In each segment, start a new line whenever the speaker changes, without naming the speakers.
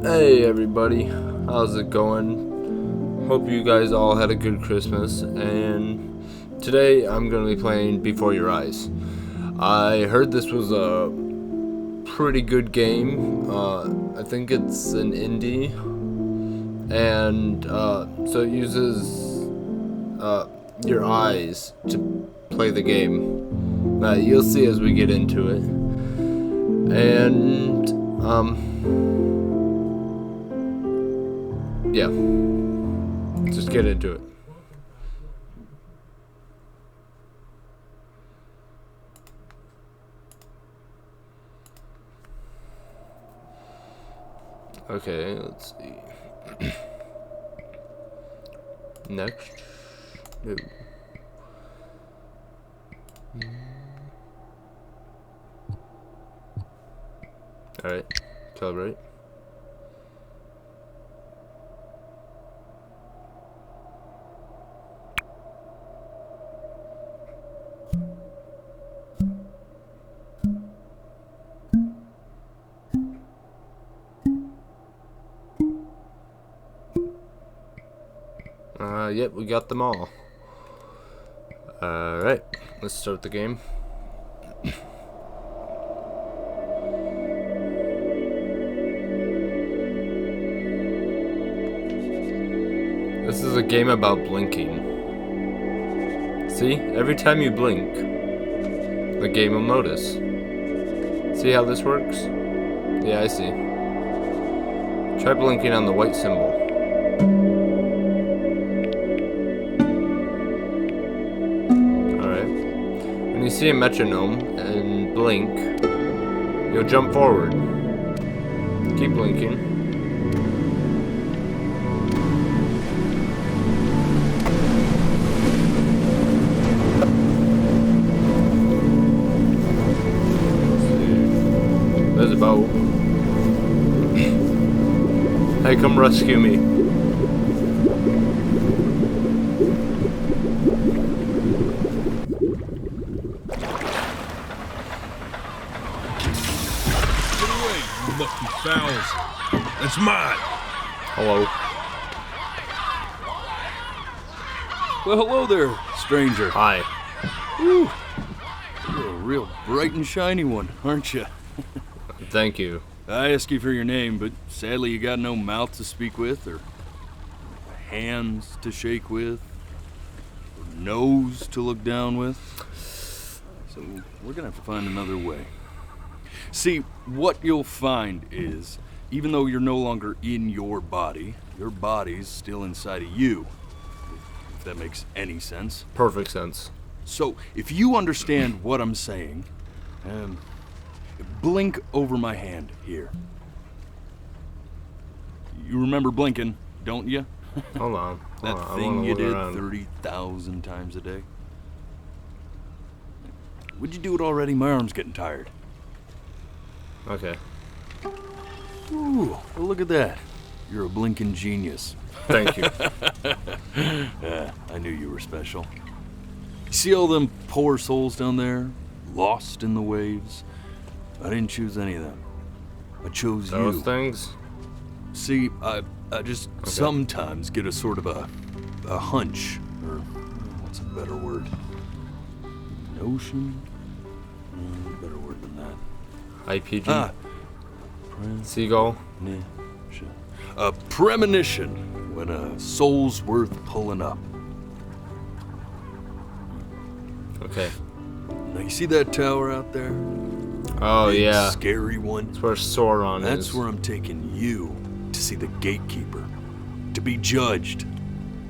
Hey everybody, how's it going? Hope you guys all had a good Christmas, and today I'm going to be playing Before Your Eyes. I heard this was a pretty good game. I think it's an indie, and so it uses your eyes to play the game. You'll see as we get into it. And yeah, just get into it. Okay, let's see. Next. No. Alright, celebrate. Yep, we got them all. Alright, let's start the game. This is a game about blinking. See? Every time you blink, the game will notice. See how this works? Yeah, I see. Try blinking on the white symbol. When you see a metronome and blink, you'll jump forward. Keep blinking. There's a boat. Hey, come rescue me.
Lucky fowls. That's mine.
Hello.
Well, hello there, stranger.
Hi.
Whew. You're a real bright and shiny one, aren't you?
Thank you.
I asked you for your name, but sadly you got no mouth to speak with, or hands to shake with, or nose to look down with. So we're gonna have to find another way. See, what you'll find is, even though you're no longer in your body's still inside of you. If that makes any sense.
Perfect sense.
So, if you understand what I'm saying, blink over my hand here. You remember blinking, don't you?
Hold on.
That thing you did 30,000 times a day. Would you do it already? My arm's getting tired.
Okay.
Ooh, well, look at that. You're a blinking genius.
Thank you.
I knew you were special. See all them poor souls down there, lost in the waves? I didn't choose any of them. I chose
Those
you.
things?
See, I just sometimes get a sort of a hunch, or what's a better word? Notion? Better word than that.
IPG? Seagull?
A premonition when a soul's worth pulling up.
Okay.
Now you see that tower out there?
Oh,
Big,
yeah.
scary one.
That's where Sauron is.
That's where I'm taking you to see the gatekeeper, to be judged.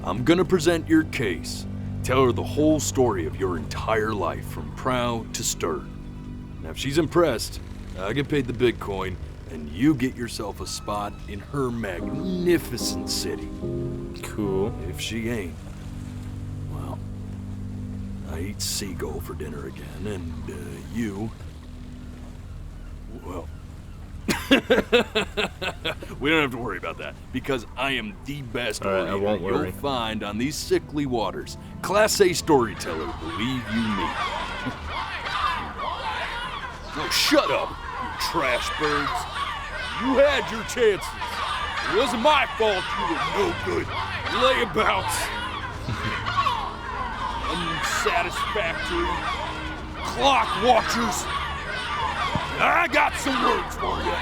I'm gonna present your case, tell her the whole story of your entire life from prow to stern. Now if she's impressed, I get paid the Bitcoin, and you get yourself a spot in her magnificent city.
Cool.
If she ain't, well, I eat seagull for dinner again, and you, well, we don't have to worry about that, because I am the best
All right, I won't
you'll
worry.
find on these sickly waters. Class A storyteller, believe you me. Oh, shut up, you trash birds. You had your chances. It wasn't my fault you were no good layabouts. Unsatisfactory clock watchers. I got some words for you.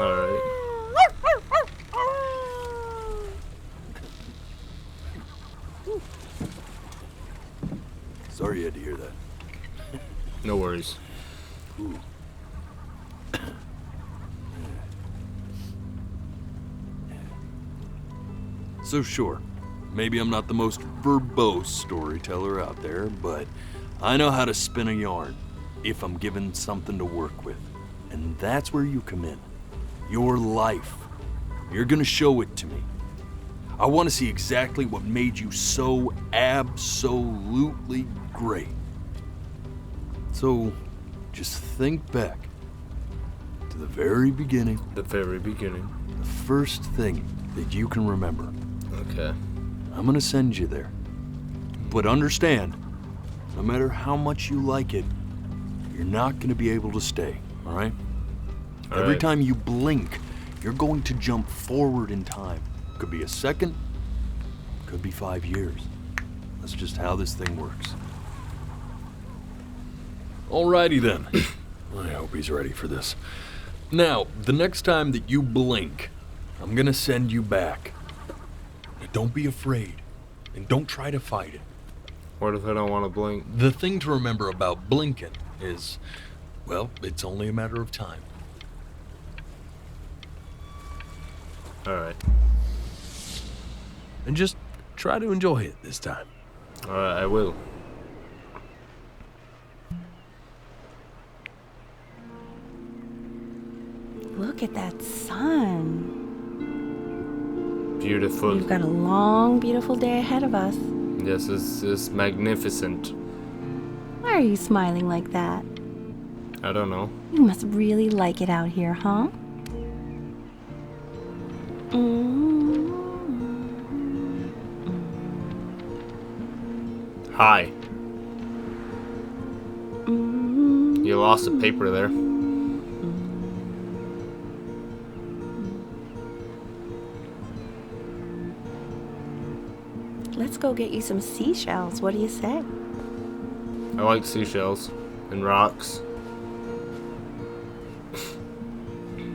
All right.
Sorry you had to hear that.
No worries.
Ooh. So sure, maybe I'm not the most verbose storyteller out there, but I know how to spin a yarn if I'm given something to work with. And that's where you come in. Your life. You're gonna show it to me. I want to see exactly what made you so absolutely great. So, just think back to the very beginning,
The very beginning.
the first thing that you can remember.
Okay.
I'm gonna send you there. But understand, no matter how much you like it, you're not gonna be able to stay, all right?
All
Every
right.
time you blink, you're going to jump forward in time. Could be a second, could be 5 years. That's just how this thing works. Alrighty then. I hope he's ready for this. Now, the next time that you blink, I'm gonna send you back. Now, don't be afraid, and don't try to fight it.
What if I don't want to blink?
The thing to remember about blinking is, well, it's only a matter of time.
All right.
And just try to enjoy it this time.
All right, I will.
Look at that sun.
Beautiful.
We've got a long, beautiful day ahead of us.
Yes, this is magnificent.
Why are you smiling like that?
I don't know.
You must really like it out here, huh?
Hi. You lost a paper there.
Let's go get you some seashells. What do you say?
I like seashells and rocks.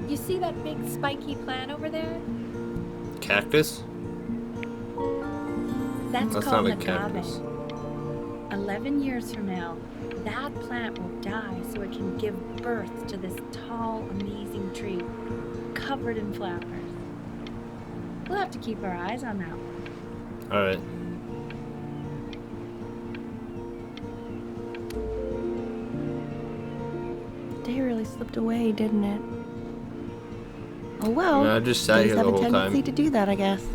You see that big spiky plant over there?
Cactus?
That's
That's
called
not a
agave.
cactus.
11 years from now, that plant will die so it can give birth to this tall, amazing tree covered in flowers. We'll have to keep our eyes on that one.
All right.
Day really slipped away, didn't it? Oh well.
Yeah, I just sat
days
here
have
the
a
whole
tendency
time.
to do that, I guess.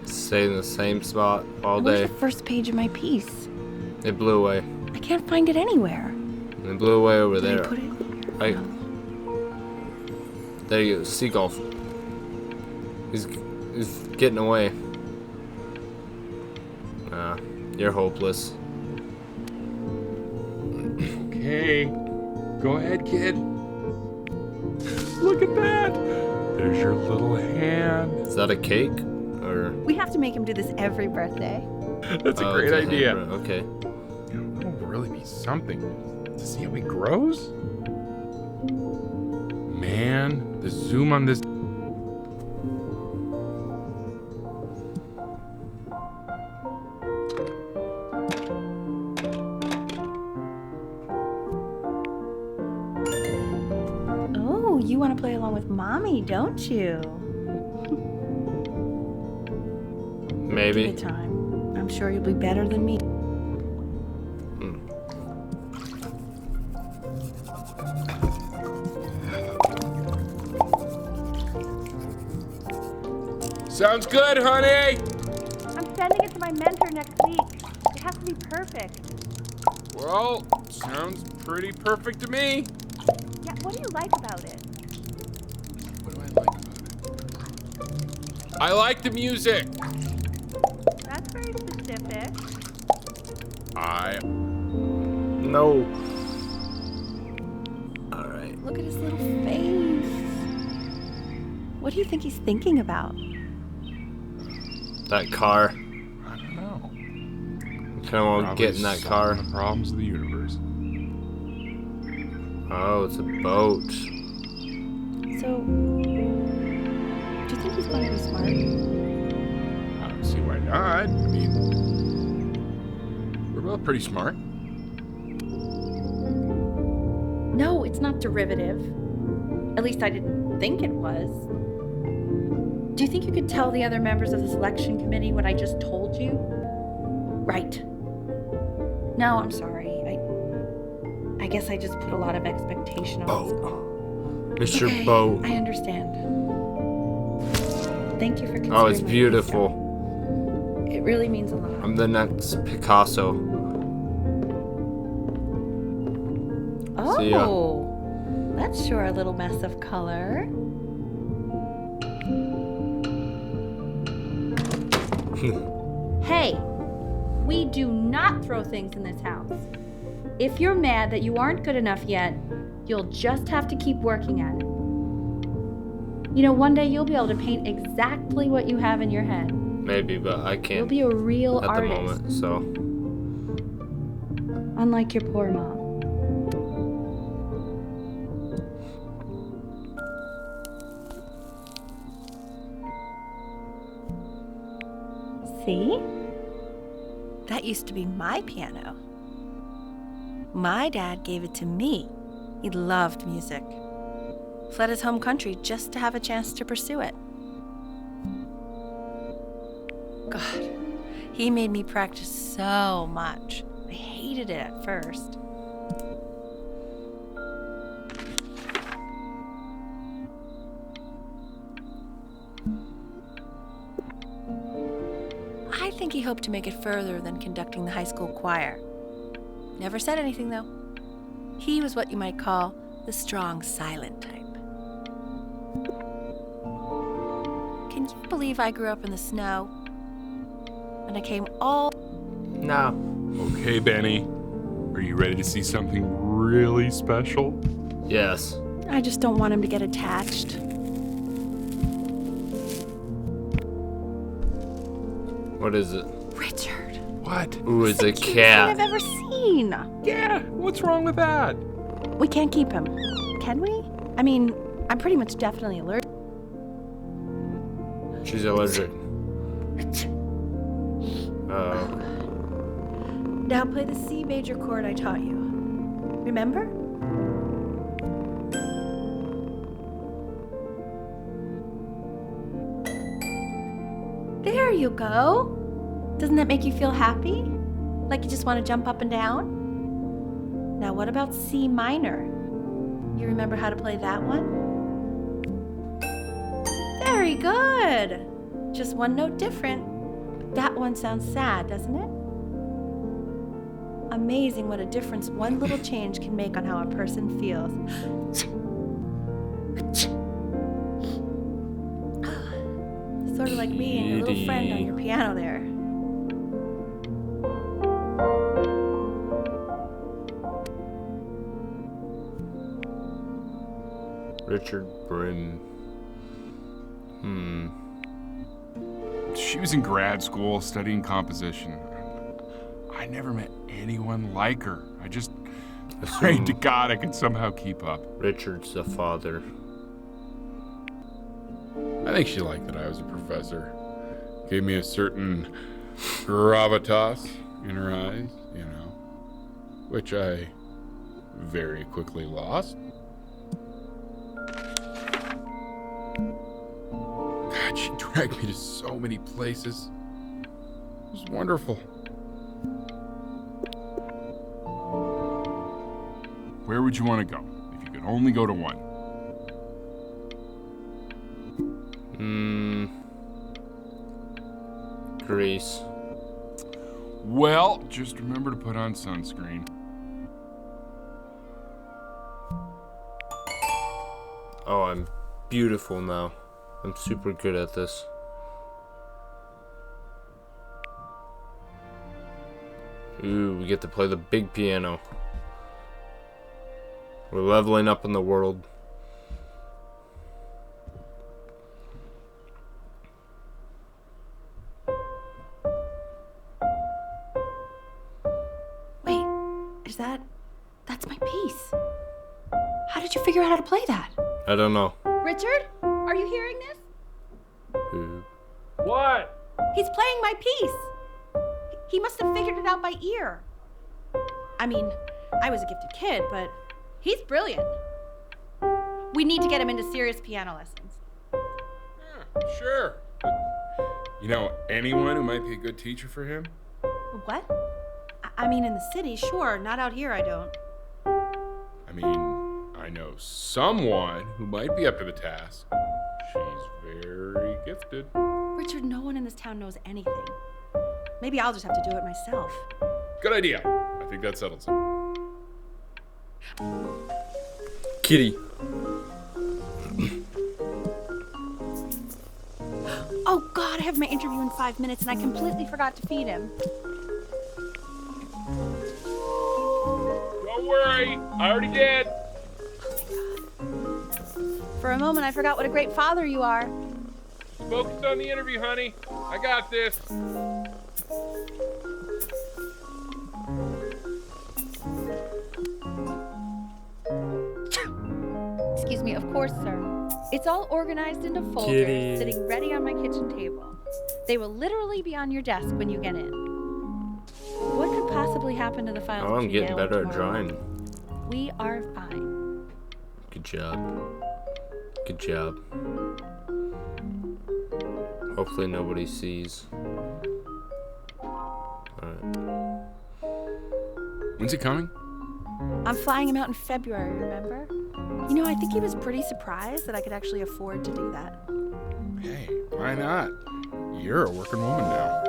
Stay in the same spot all
Where's
day.
the first page of my piece?
It blew away.
I can't find it anywhere.
It blew away over
Did
there.
I put it here?
I- There you go. Seagull. He's getting away. Nah, you're hopeless.
Okay, go ahead, kid. Look at that. There's your little hand.
Is that a cake? Or
We have to make him do this every birthday.
That's a
Oh,
great
it's
idea.
handprint. Okay.
It'll really be something to see how he grows. Man, the zoom on this.
Oh, you want to play along with Mommy, don't you?
Maybe.
Give it time. I'm sure you'll be better than me.
Sounds good, honey.
I'm sending it to my mentor next week. It has to be perfect.
Well, sounds pretty perfect to me.
Yeah, what do you like about it?
What do I like about it? I like the music.
That's very specific.
I
No.
What do you think he's thinking about?
That car.
I don't know.
Kind of want to get in that car.
The problems of the universe.
Oh, it's a boat.
So, do you think he's going to be smart?
I don't see why not. I mean, we're both pretty smart.
No, it's not derivative. At least I didn't think it was. Do you think you could tell the other members of the selection committee what I just told you? Right. No, I'm sorry. I guess I just put a lot of expectation on this.
Mr.
Okay,
Boat.
I understand. Thank you for considering
Oh, it's
my
beautiful.
piece. It really means a lot.
I'm the next Picasso. See ya.
Oh, that's sure a little mess of color. Hey, we do not throw things in this house. If you're mad that you aren't good enough yet, you'll just have to keep working at it. You know, one day you'll be able to paint exactly what you have in your head.
Maybe, but I
You'll
can't
be a real
at the
artist.
moment, so.
Unlike your poor mom.
See? That used to be my piano. My dad gave it to me. He loved music. Fled his home country just to have a chance to pursue it. God, he made me practice so much. I hated it at first. I think he hoped to make it further than conducting the high school choir. Never said anything, though. He was what you might call the strong, silent type. Can you believe I grew up in the snow? And I came all...
No.
Okay, Benny. Are you ready to see something really special?
Yes.
I just don't want him to get attached.
What is it?
Richard.
What?
Ooh, it's a
Cutest thing
cat.
I've ever seen.
Yeah, what's wrong with that?
We can't keep him. Can we? I mean, I'm pretty much definitely allergic.
She's allergic. Oh.
Now play the C major chord I taught you. Remember? There you go. Doesn't that make you feel happy? Like you just want to jump up and down? Now what about C minor? You remember how to play that one? Very good. Just one note different. But that one sounds sad, doesn't it? Amazing what a difference one little change can make on how a person feels. Sort of like being a little friend on your piano there.
Richard Brim.
She was in grad school studying composition. I never met anyone like her. I just prayed to God I could somehow keep up.
Richard's the father.
I think she liked that I was a professor. Gave me a certain gravitas in her eyes, you know, which I very quickly lost. God, she dragged me to so many places. It was wonderful. Where would you want to go if you could only go to one?
Greece.
Well, just remember to put on sunscreen.
Oh, I'm beautiful now. I'm super good at this. Ooh, we get to play the big piano. We're leveling up in the world.
That's my piece. How did you figure out how to play that?
I don't know.
Richard, are you hearing this?
What?
He's playing my piece. He must have figured it out by ear. I mean, I was a gifted kid, but he's brilliant. We need to get him into serious piano lessons.
Yeah, sure. But, you know anyone who might be a good teacher for him?
What? I mean, in the city, sure. Not out here, I don't.
I mean, I know someone who might be up to the task. She's very gifted.
Richard, no one in this town knows anything. Maybe I'll just have to do it myself.
Good idea. I think that settles it.
Kitty.
Oh, God, I have my interview in 5 minutes, and I completely forgot to feed him.
Don't worry, I already did.
For a moment, I forgot what a great father you are.
Focus on the interview, honey. I got this.
Excuse me, of course, sir. It's all organized into folders,
Kitty.
sitting ready on my kitchen table. They will literally be on your desk when you get in. What could possibly happen to the files?
Oh, I'm
between
getting
now and
better at
tomorrow?
drawing.
We are fine.
Good job. Good job. Hopefully nobody sees. Alright.
When's he coming?
I'm flying him out in February, remember? You know, I think he was pretty surprised that I could actually afford to do that.
Hey, why not? You're a working woman now.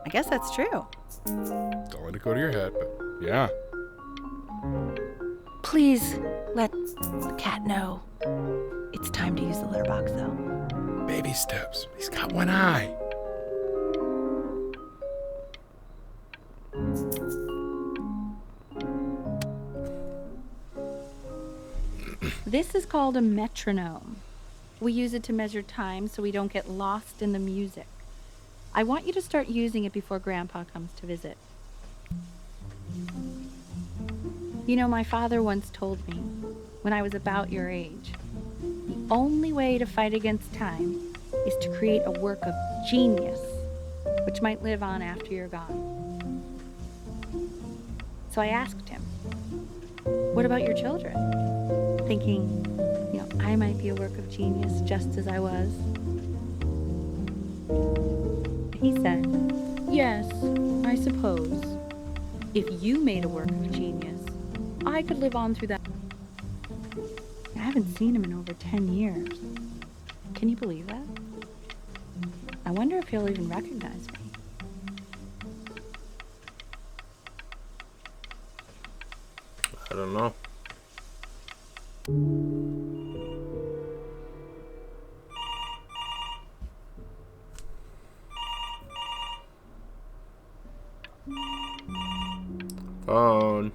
I guess that's true.
Don't let it go to your head, but yeah.
Please let the cat know. It's time to use the litter box, though.
Baby steps. He's got one eye.
This is called a metronome. We use it to measure time so we don't get lost in the music. I want you to start using it before Grandpa comes to visit. You know, my father once told me, when I was about your age, the only way to fight against time is to create a work of genius, which might live on after you're gone. So I asked him, what about your children? Thinking, you know, I might be a work of genius just as I was. He said, yes, I suppose. If you made a work of genius, I could live on through that. I haven't seen him in over 10 years. Can you believe that? I wonder if he'll even recognize me.
I don't know. Phone.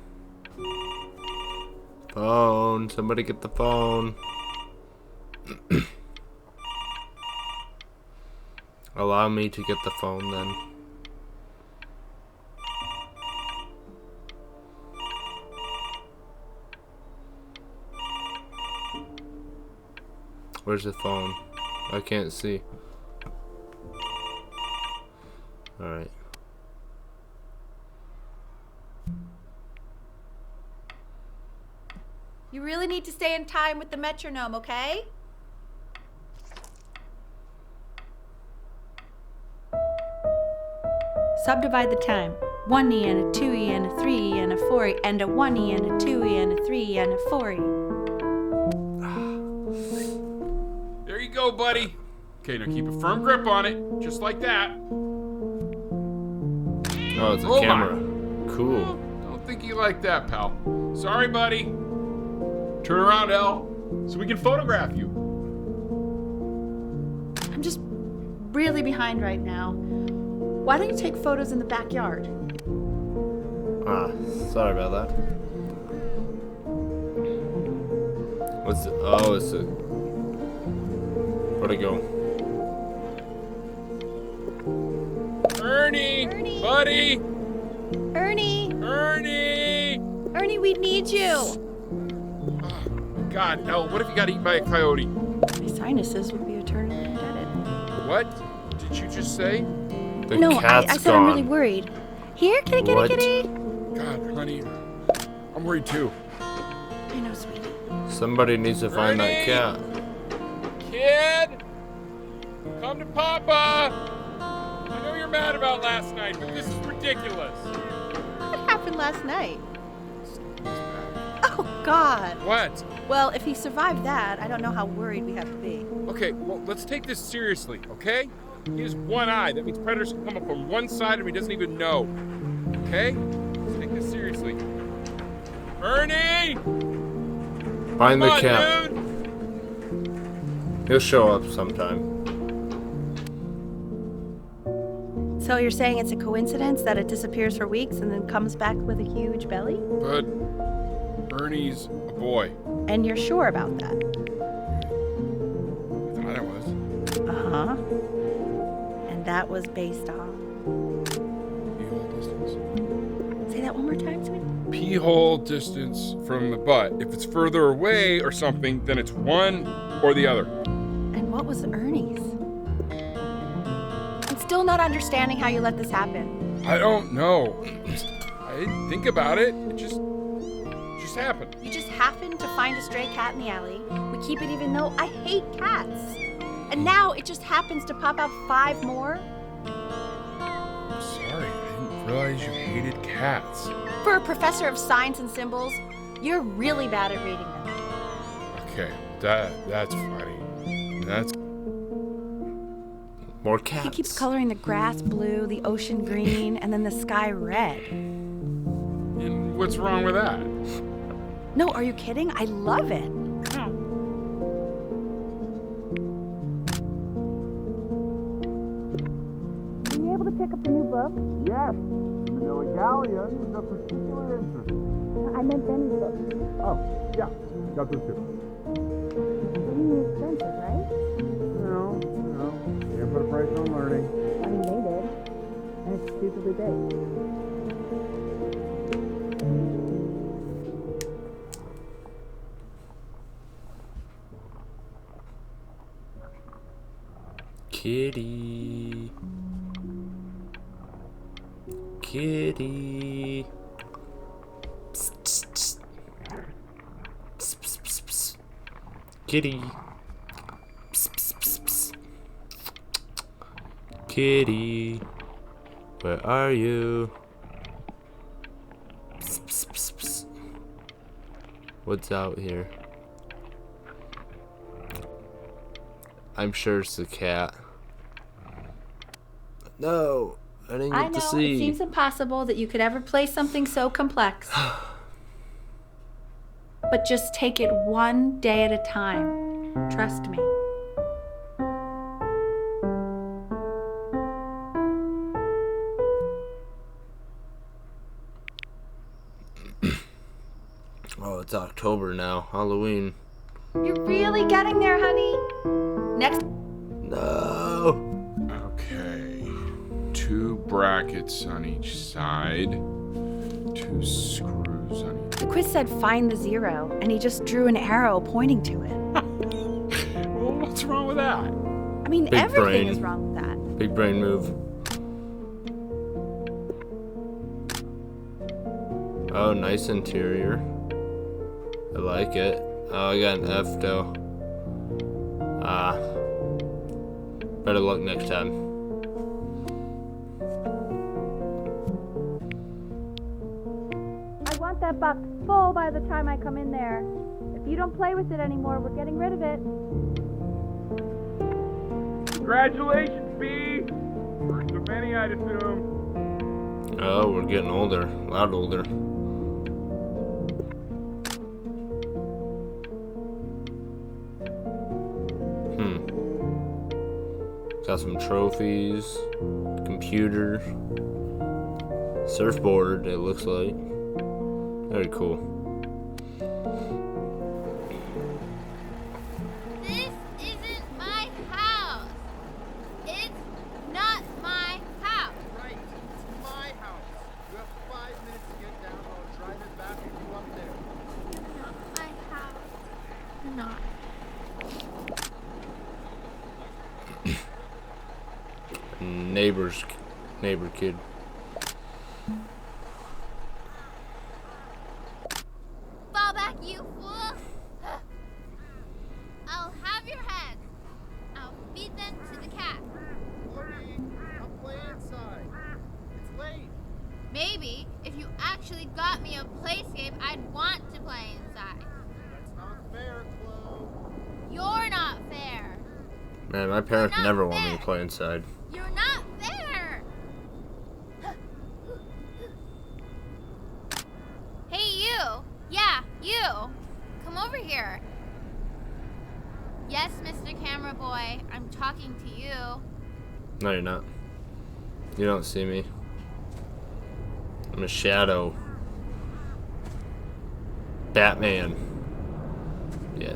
Phone. Somebody get the phone. Allow me to get the phone then. Where's the phone? I can't see. Alright.
You really need to stay in time with the metronome, okay? Subdivide the time. 1E and a 2E and a 3E and a 4E and a 1E and a 2E and a 3E and a 4E.
There you go, buddy. Okay, now keep a firm grip on it, just like that.
Oh, it's a
Oh my.
camera. Cool.
Don't think you like that, pal. Sorry, buddy. Turn around, Elle, so we can photograph you.
I'm just really behind right now. Why don't you take photos in the backyard?
Ah, sorry about that. What's it? Oh, it's a. Where'd it go?
Ernie! Buddy!
Ernie!
Ernie!
Ernie, we need you.
God, Elle, what if you got eaten by a coyote?
My sinuses would be eternally indebted.
What did you just say?
The
No,
cat's
I said I'm really
gone.
worried. Here, kitty,
What?
kitty.
God, honey, I'm worried too.
I know, sweetie.
Somebody needs to find that
Ernie!
cat.
Kid! Come to Papa! I know you're mad about last night, but this is ridiculous.
What happened last night? Oh, God.
What?
Well, if he survived that, I don't know how worried we have to be.
Okay, well, let's take this seriously, okay? He has one eye. That means predators can come up on one side and he doesn't even know. Okay? Let's take this seriously. Ernie!
Find the
Come on,
cat.
dude!
He'll show up sometime.
So you're saying it's a coincidence that it disappears for weeks and then comes back with a huge belly?
But Ernie's a boy.
And you're sure about that?
I thought I was.
Uh-huh. And that was based on...
Pee-hole distance.
Say that one more time, sweetie.
Pee-hole distance from the butt. If it's further away or something, then it's one or the other.
And what was Ernie's? I'm still not understanding how you let this happen.
I don't know. I didn't think about it. It just happened.
You just happened to find a stray cat in the alley. We keep it even though I hate cats. And now it just happens to pop out 5 more?
Sorry, I didn't realize you hated cats.
For a professor of signs and symbols, you're really bad at reading them.
Okay, that's funny. That's
More cats.
He keeps coloring the grass blue, the ocean green, and then the sky red.
and what's wrong with that?
No, are you kidding? I love it.
Were you able to pick up the new book?
Yes, Vanilla Galleon was of particular interest.
I meant Benny's book.
Oh, yeah, got those too.
Really expensive, right?
Can't put a price on learning.
I mean, they did. And it's stupidly big.
Kitty. Kitty. Psst, psst, psst. Psst, psst, psst, psst. Kitty. Psst, psst, psst, psst. Kitty. Where are you? Psst, psst, psst, psst. What's out here? I'm sure it's the cat. No, I didn't
I
get
know,
to see.
it seems impossible that you could ever play something so complex. But just take it one day at a time. Trust me.
Oh, it's October now. Halloween.
You're really getting there, honey. Next.
No.
Okay. 2 brackets on each side. 2 screws on each.
The quiz said find the 0, and he just drew an arrow pointing to it.
Well, what's wrong with that?
I mean,
Big
everything
brain.
is wrong with that.
Big brain move. Oh, nice interior. I like it. Oh, I got an F though. Better luck next time.
I want that box full by the time I come in there. If you don't play with it anymore, we're getting rid of it.
Congratulations, B! First of many, I'd assume.
Oh, we're getting older. A lot older. Got some trophies, computer, surfboard, it looks like. Very cool.
This isn't my house. It's not my house.
Right, it's my house. You have 5 minutes to get down. I'll drive it back if you want
not.
Neighbor kid.
Fall back, you fool! I'll have your head. I'll feed them to the cat.
I'll play inside. It's late.
Maybe if you actually got me a playscape, I'd want to play inside.
That's not fair, Chloe.
You're not fair.
Man, my parents
Not
never want me
fair.
to play inside.
You're not fair. Hey, you. Yeah, you. Come over here. Yes, Mr. Camera Boy, I'm talking to you.
No, you're not. You don't see me. I'm a shadow. Batman. Yeah.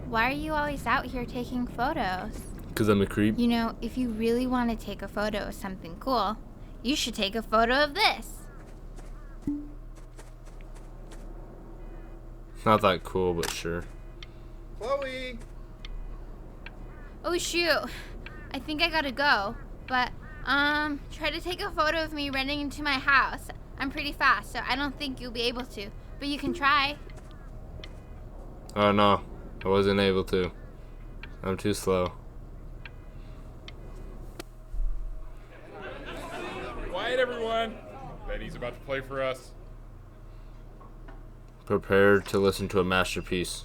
Why are you always out here taking photos?
Because I'm a creep.
You know, if you really want to take a photo of something cool, you should take a photo of this.
Not that cool, but sure.
Chloe!
Oh shoot, I think I gotta go. But, try to take a photo of me running into my house. I'm pretty fast, so I don't think you'll be able to. But you can try.
Oh no, I wasn't able to. I'm too slow.
Quiet, everyone. Betty's about to play for us.
Prepare to listen to a masterpiece.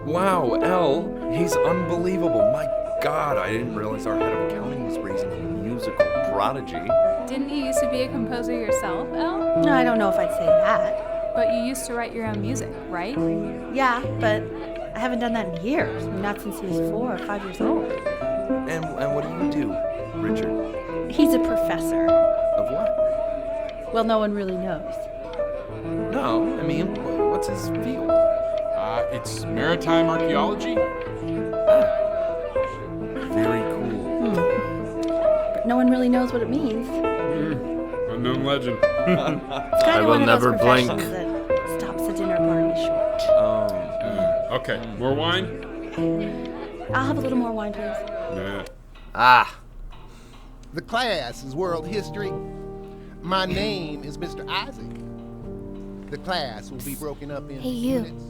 Wow, Elle, he's unbelievable. My God, I didn't realize our head of accounting was raising a musical prodigy.
Didn't you used to be a composer yourself, Elle?
No, I don't know if I'd say that.
But you used to write your own music, right?
Yeah, but I haven't done that in years. Not since he was 4 or 5 years old.
And what do you do, Richard?
He's a professor.
Of what?
Well, no one really knows.
No, I mean, what's his field?
It's maritime archaeology.
Very cool.
But no one really knows what it means.
Unknown legend.
It's kind
I
of
will
one of
never
those
blink.
professions that stops a dinner party short.
Okay, more wine?
I'll have a little more wine, please.
Yeah.
Ah,
The class is world history. My name is Mr. Isaac. The class will be broken up in
Hey, you.
units.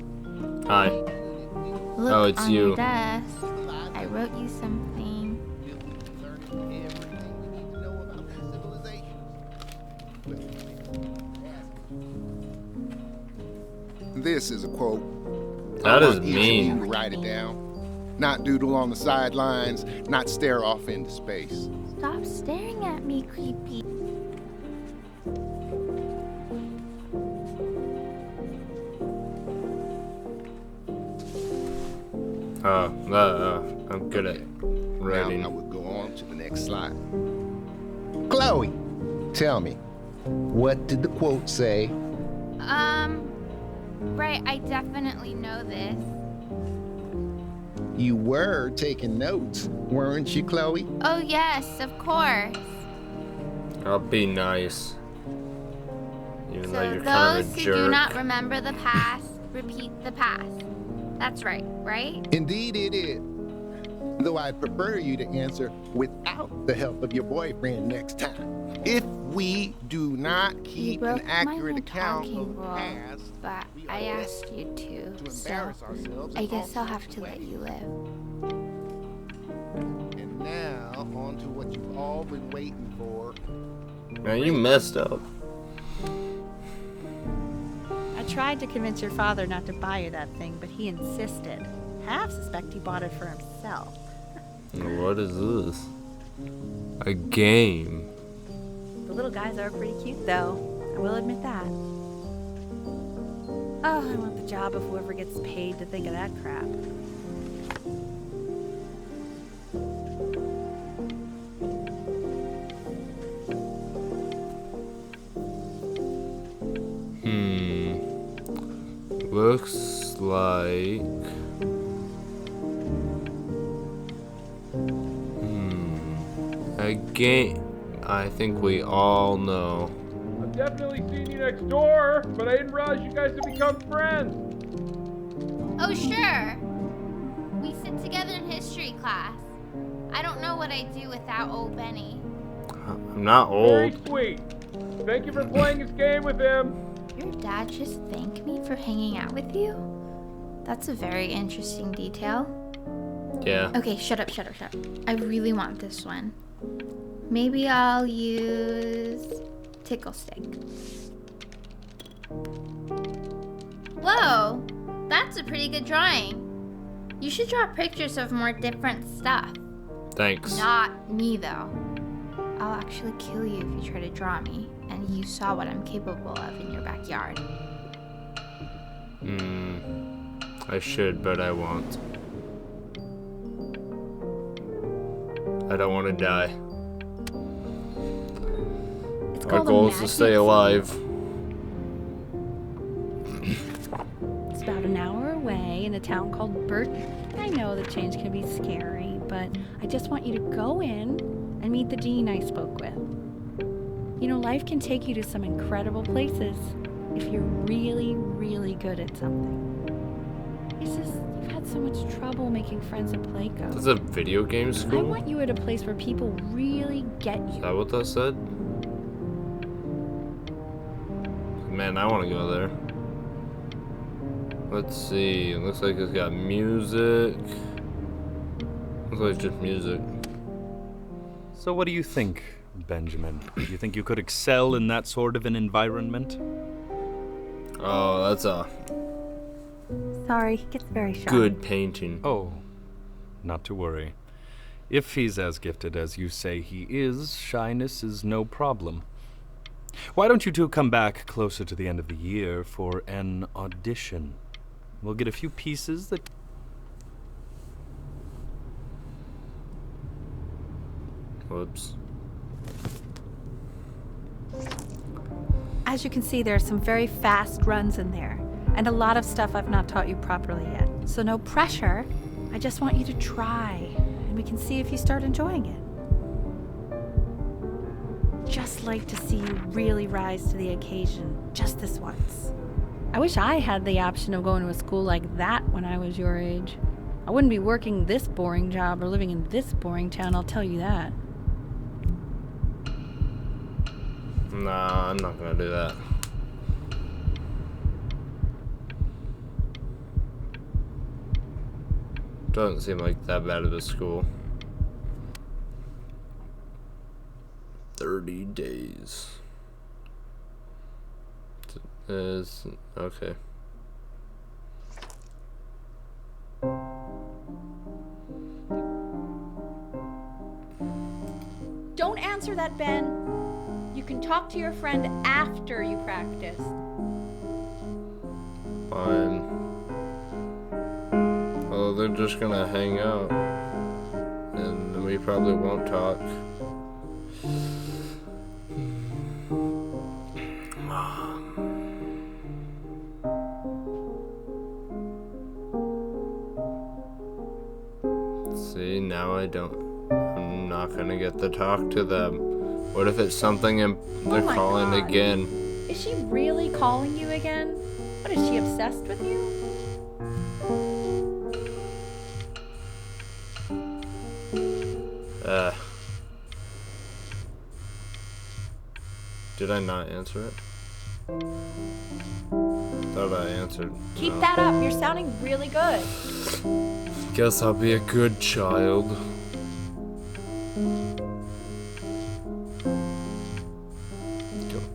hi.
Look
Oh, it's
on
you.
your desk. I wrote you something.
Learning everything we need to know about these civilizations. This is a quote.
That
I
is
want each of
mean.
you to write it down. Not doodle on the sidelines, not stare off into space.
Stop staring at me, creepy.
I'm good at writing.
Now I will go on to the next slide. Chloe, tell me, what did the quote say?
Right, I definitely know this.
You were taking notes, weren't you, Chloe?
Oh, yes, of course.
I'll be nice. Even though
So
you're kind
those
of a
who
jerk.
do not remember the past, repeat the past. That's right?
Indeed it is. Though I'd prefer you to answer without the help of your boyfriend next time. If we do not
You
keep
broke
an
my
accurate
no
account
talking
of the
rule,
past,
but
we are
I
led
asked you to, so
embarrass ourselves
I
in
guess
all
I'll have
sorts
to
of
let
ways.
you live.
And now, on to what you've all been waiting for.
Man, you messed up.
I tried to convince your father not to buy you that thing, but he insisted. Half suspect he bought it for himself.
What is this? A game.
The little guys are pretty cute, though. I will admit that. Oh, I want the job of whoever gets paid to think of that crap.
Looks like... A game. I think we all know.
I've definitely seen you next door, but I didn't realize you guys had become friends.
Oh, sure. We sit together in history class. I don't know what I'd do without old Benny.
I'm not
Very
old.
sweet. Thank you for playing this game with him.
Your dad just thanked me for hanging out with you? That's a very interesting detail.
Yeah.
Okay, shut up. I really want this one. Maybe I'll use Tickle Stick. Whoa, that's a pretty good drawing. You should draw pictures of more different stuff.
Thanks.
Not me, though. I'll actually kill you if you try to draw me, and you saw what I'm capable of in your backyard.
I should, but I won't. I don't want to die. Our goal is to stay alive.
It's about an hour away in a town called Burton. I know the change can be scary, but I just want you to go in and meet the dean I spoke with. You know, life can take you to some incredible places if you're really, really good at something. It's just, you've had so much trouble making friends at Playco.
This is a video game
I
school?
want you at a place where people really get
Is
you.
that what that said? Man, I want to go there. Let's see. It looks like it's got music. Looks like it's just music.
So what do you think, Benjamin? You think you could excel in that sort of an environment?
Oh, that's a
Sorry, he gets very shy.
good painting.
Oh, not to worry. If he's as gifted as you say he is, shyness is no problem. Why don't you two come back closer to the end of the year for an audition? We'll get a few pieces that...
Whoops.
As you can see, there are some very fast runs in there, and a lot of stuff I've not taught you properly yet. So no pressure. I just want you to try, and we can see if you start enjoying it. Just like to see you really rise to the occasion, just this once. I wish I had the option of going to a school like that when I was your age. I wouldn't be working this boring job or living in this boring town, I'll tell you that.
Nah, I'm not gonna do that. Doesn't seem like that bad of a school. 30 days. Is okay.
Don't answer that, Ben. You can talk to your friend after you practice.
Fine. Well, they're just gonna hang out. And we probably won't talk. See, now I'm not gonna get to talk to them. What if it's something and they're
my
calling
God.
again?
Is she really calling you again? What, is she obsessed with you?
Did I not answer it? Thought I answered.
Keep
no.
that up. You're sounding really good.
Guess I'll be a good child.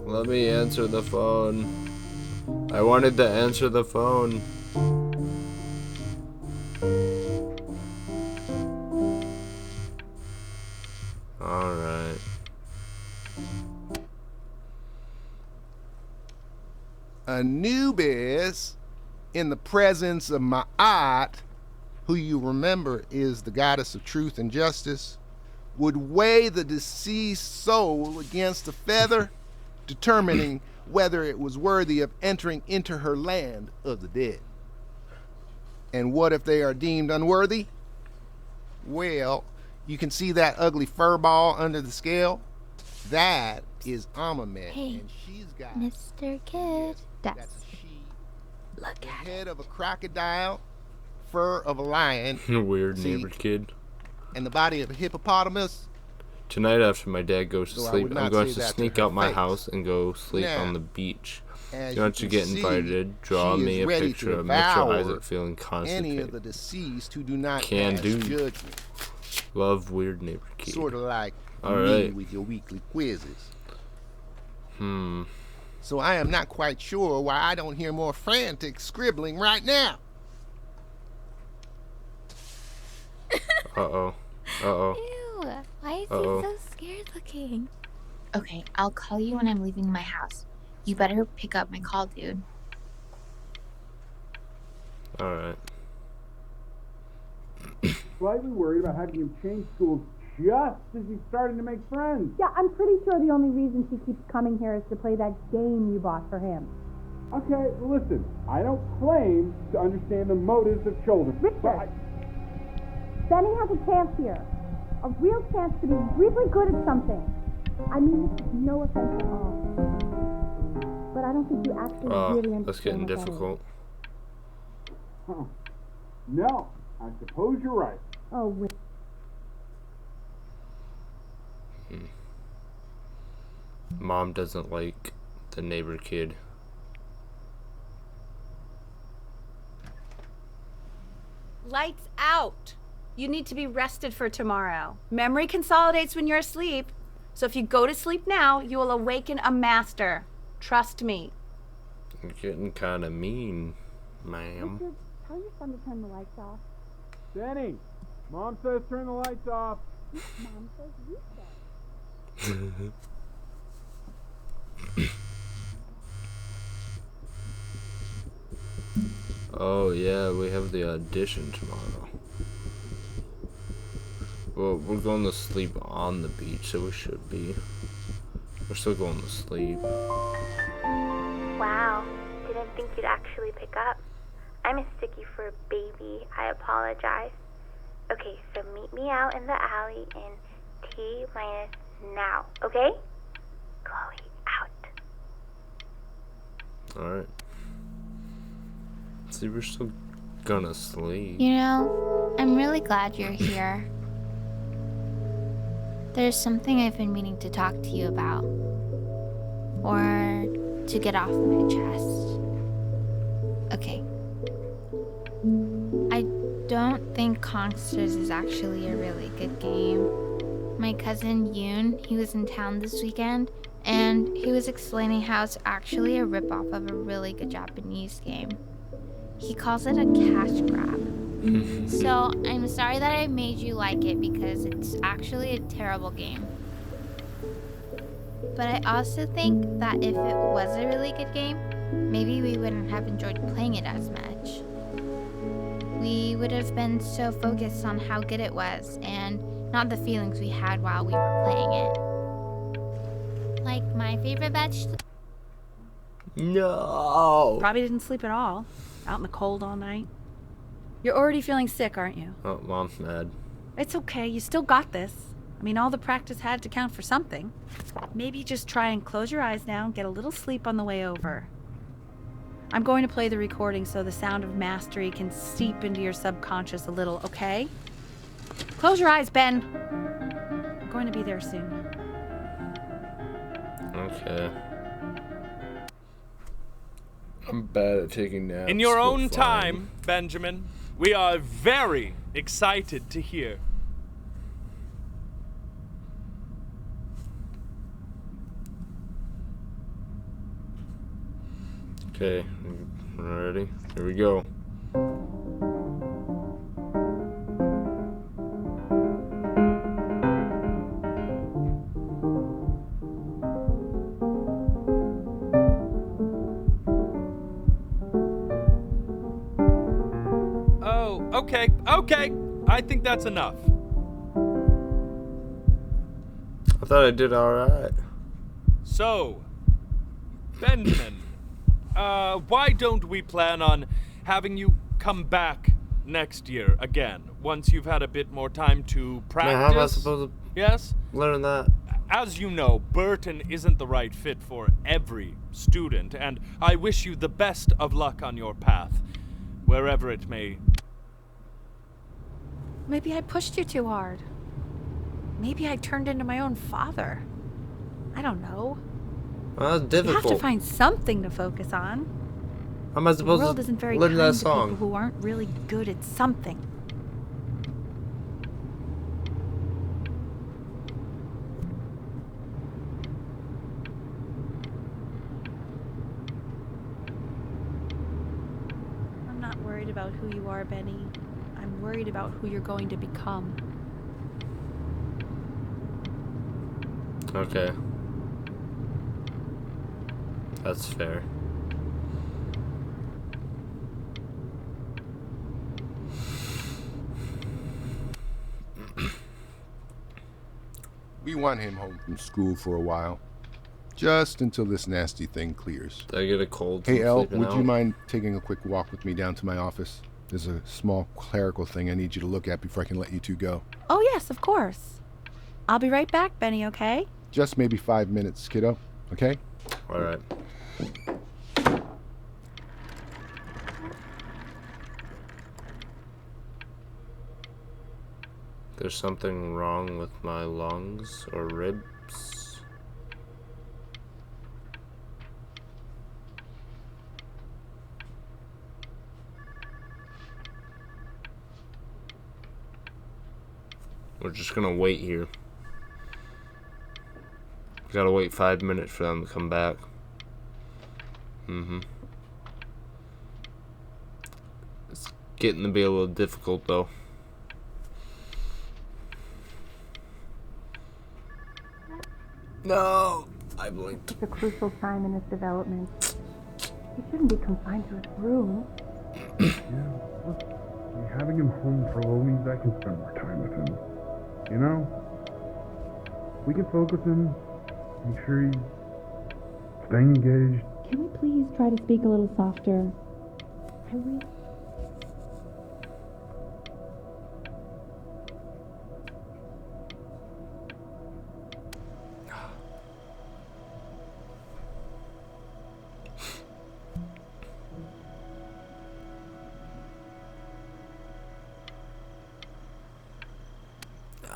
Let me answer the phone. I wanted to answer the phone. Alright.
Anubis, in the presence of Ma'at, who you remember is the goddess of truth and justice, would weigh the deceased soul against a feather, determining whether it was worthy of entering into her land of the dead. And what if they are deemed unworthy? Well, you can see that ugly fur ball under the scale? That is Amamet,
Hey,
and she's got
Mr. Kid.
that's
That's
a she,
look
the
at it.
head of a crocodile, fur of a lion,
Weird
See?
neighbor kid.
and the body of a hippopotamus.
Tonight after my dad goes to
So I
sleep,
would
I'm
not
going
say
to
that to
sneak
her
out my
face.
house and go sleep
Now,
on the beach.
As
You want to
can
get
see,
invited? Draw
she
me
is
a
ready
picture
to
of Metro
devour
Isaac feeling
any
constipated.
of the deceased who do not
Can
pass
do.
judgment.
Love weird neighbor kid.
Sort of like
All
me
right.
with your weekly quizzes.
Hmm.
So I am not quite sure why I don't hear more frantic scribbling right now.
Uh-oh. Uh-oh.
Ew, why is
Uh-oh.
he so scared looking? Okay, I'll call you when I'm leaving my house. You better pick up my call, dude.
Alright.
Slightly worried about having him change schools just as he's starting to make friends.
Yeah, I'm pretty sure the only reason she keeps coming here is to play that game you bought for him.
Okay, well, listen, I don't claim to understand the motives of children.
Richard.
But
Benny has a chance here. A real chance to be really good at something. I mean, this is no offense at all. But I don't think you actually really understand
That's getting
what that is.
difficult.
no, I suppose you're right.
Oh, Rick.
Mom doesn't like the neighbor kid.
Lights out. You need to be rested for tomorrow. Memory consolidates when you're asleep. So if you go to sleep now, you will awaken a master. Trust me.
You're getting kind of mean, ma'am.
Richard, tell your son to turn the lights off.
Danny, Mom says turn the lights off.
Mom says you said.
Oh yeah, we have the audition tomorrow. Well, we're going to sleep on the beach, so we should be. We're still going to sleep.
Wow, didn't think you'd actually pick up. I'm a sticky for a baby. I apologize. Okay, so meet me out in the alley in T- now, okay? Chloe, out.
Alright. See, we're still gonna sleep.
You know, I'm really glad you're here. There's something I've been meaning to talk to you about. Or to get off my chest. Okay. I don't think Kongsters is actually a really good game. My cousin Yoon, he was in town this weekend, and he was explaining how it's actually a ripoff of a really good Japanese game. He calls it a cash grab. So I'm sorry that I made you like it because it's actually a terrible game. But I also think that if it was a really good game, maybe we wouldn't have enjoyed playing it as much. We would have been so focused on how good it was and not the feelings we had while we were playing it. Like my favorite vegetable.
No.
Probably didn't sleep at all. Out in the cold all night. You're already feeling sick, aren't you?
Oh, Mom's mad.
It's okay. You still got this. I mean, all the practice had to count for something. Maybe just try and close your eyes now and get a little sleep on the way over. I'm going to play the recording so the sound of mastery can seep into your subconscious a little, okay? Close your eyes, Ben. I'm going to be there soon.
Okay. I'm bad at taking naps.
In your
but
own
fine.
time, Benjamin, we are very excited to hear.
Okay, ready? Here we go.
Oh, okay. I think that's enough.
I thought I did alright.
So, Benjamin, why don't we plan on having you come back next year again, once you've had a bit more time to practice?
Now, how am I supposed to
Yes?
learn that?
as you know, Burton isn't the right fit for every student, and I wish you the best of luck on your path, wherever it may.
Maybe I pushed you too hard. Maybe I turned into my own father. I don't know.
Well, that's
You
difficult.
have to find something to focus on.
How am I
The
supposed
world
to
isn't very
learn
kind
that
to
song?
people who aren't really good at something. I'm not worried about who you are, Benny. I'm worried about who you're going to become.
Okay. That's fair.
We want him home from school for a while. Just until this nasty thing clears.
Did I get a cold?
Hey,
from
El,
sleeping
would you
out?
mind taking a quick walk with me down to my office? There's a small clerical thing I need you to look at before I can let you two go.
Oh, yes, of course. I'll be right back, Benny, okay?
Just maybe 5 minutes, kiddo. Okay?
All right. There's something wrong with my lungs or ribs. We're just gonna wait here. Gotta wait 5 minutes for them to come back. It's getting to be a little difficult though. No, I blinked.
It's a crucial time in his development. He shouldn't be confined to his room.
Having him home for a little means I can spend more time with him. You know? We can focus him, make sure he's staying engaged.
Can we please try to speak a little softer? I really...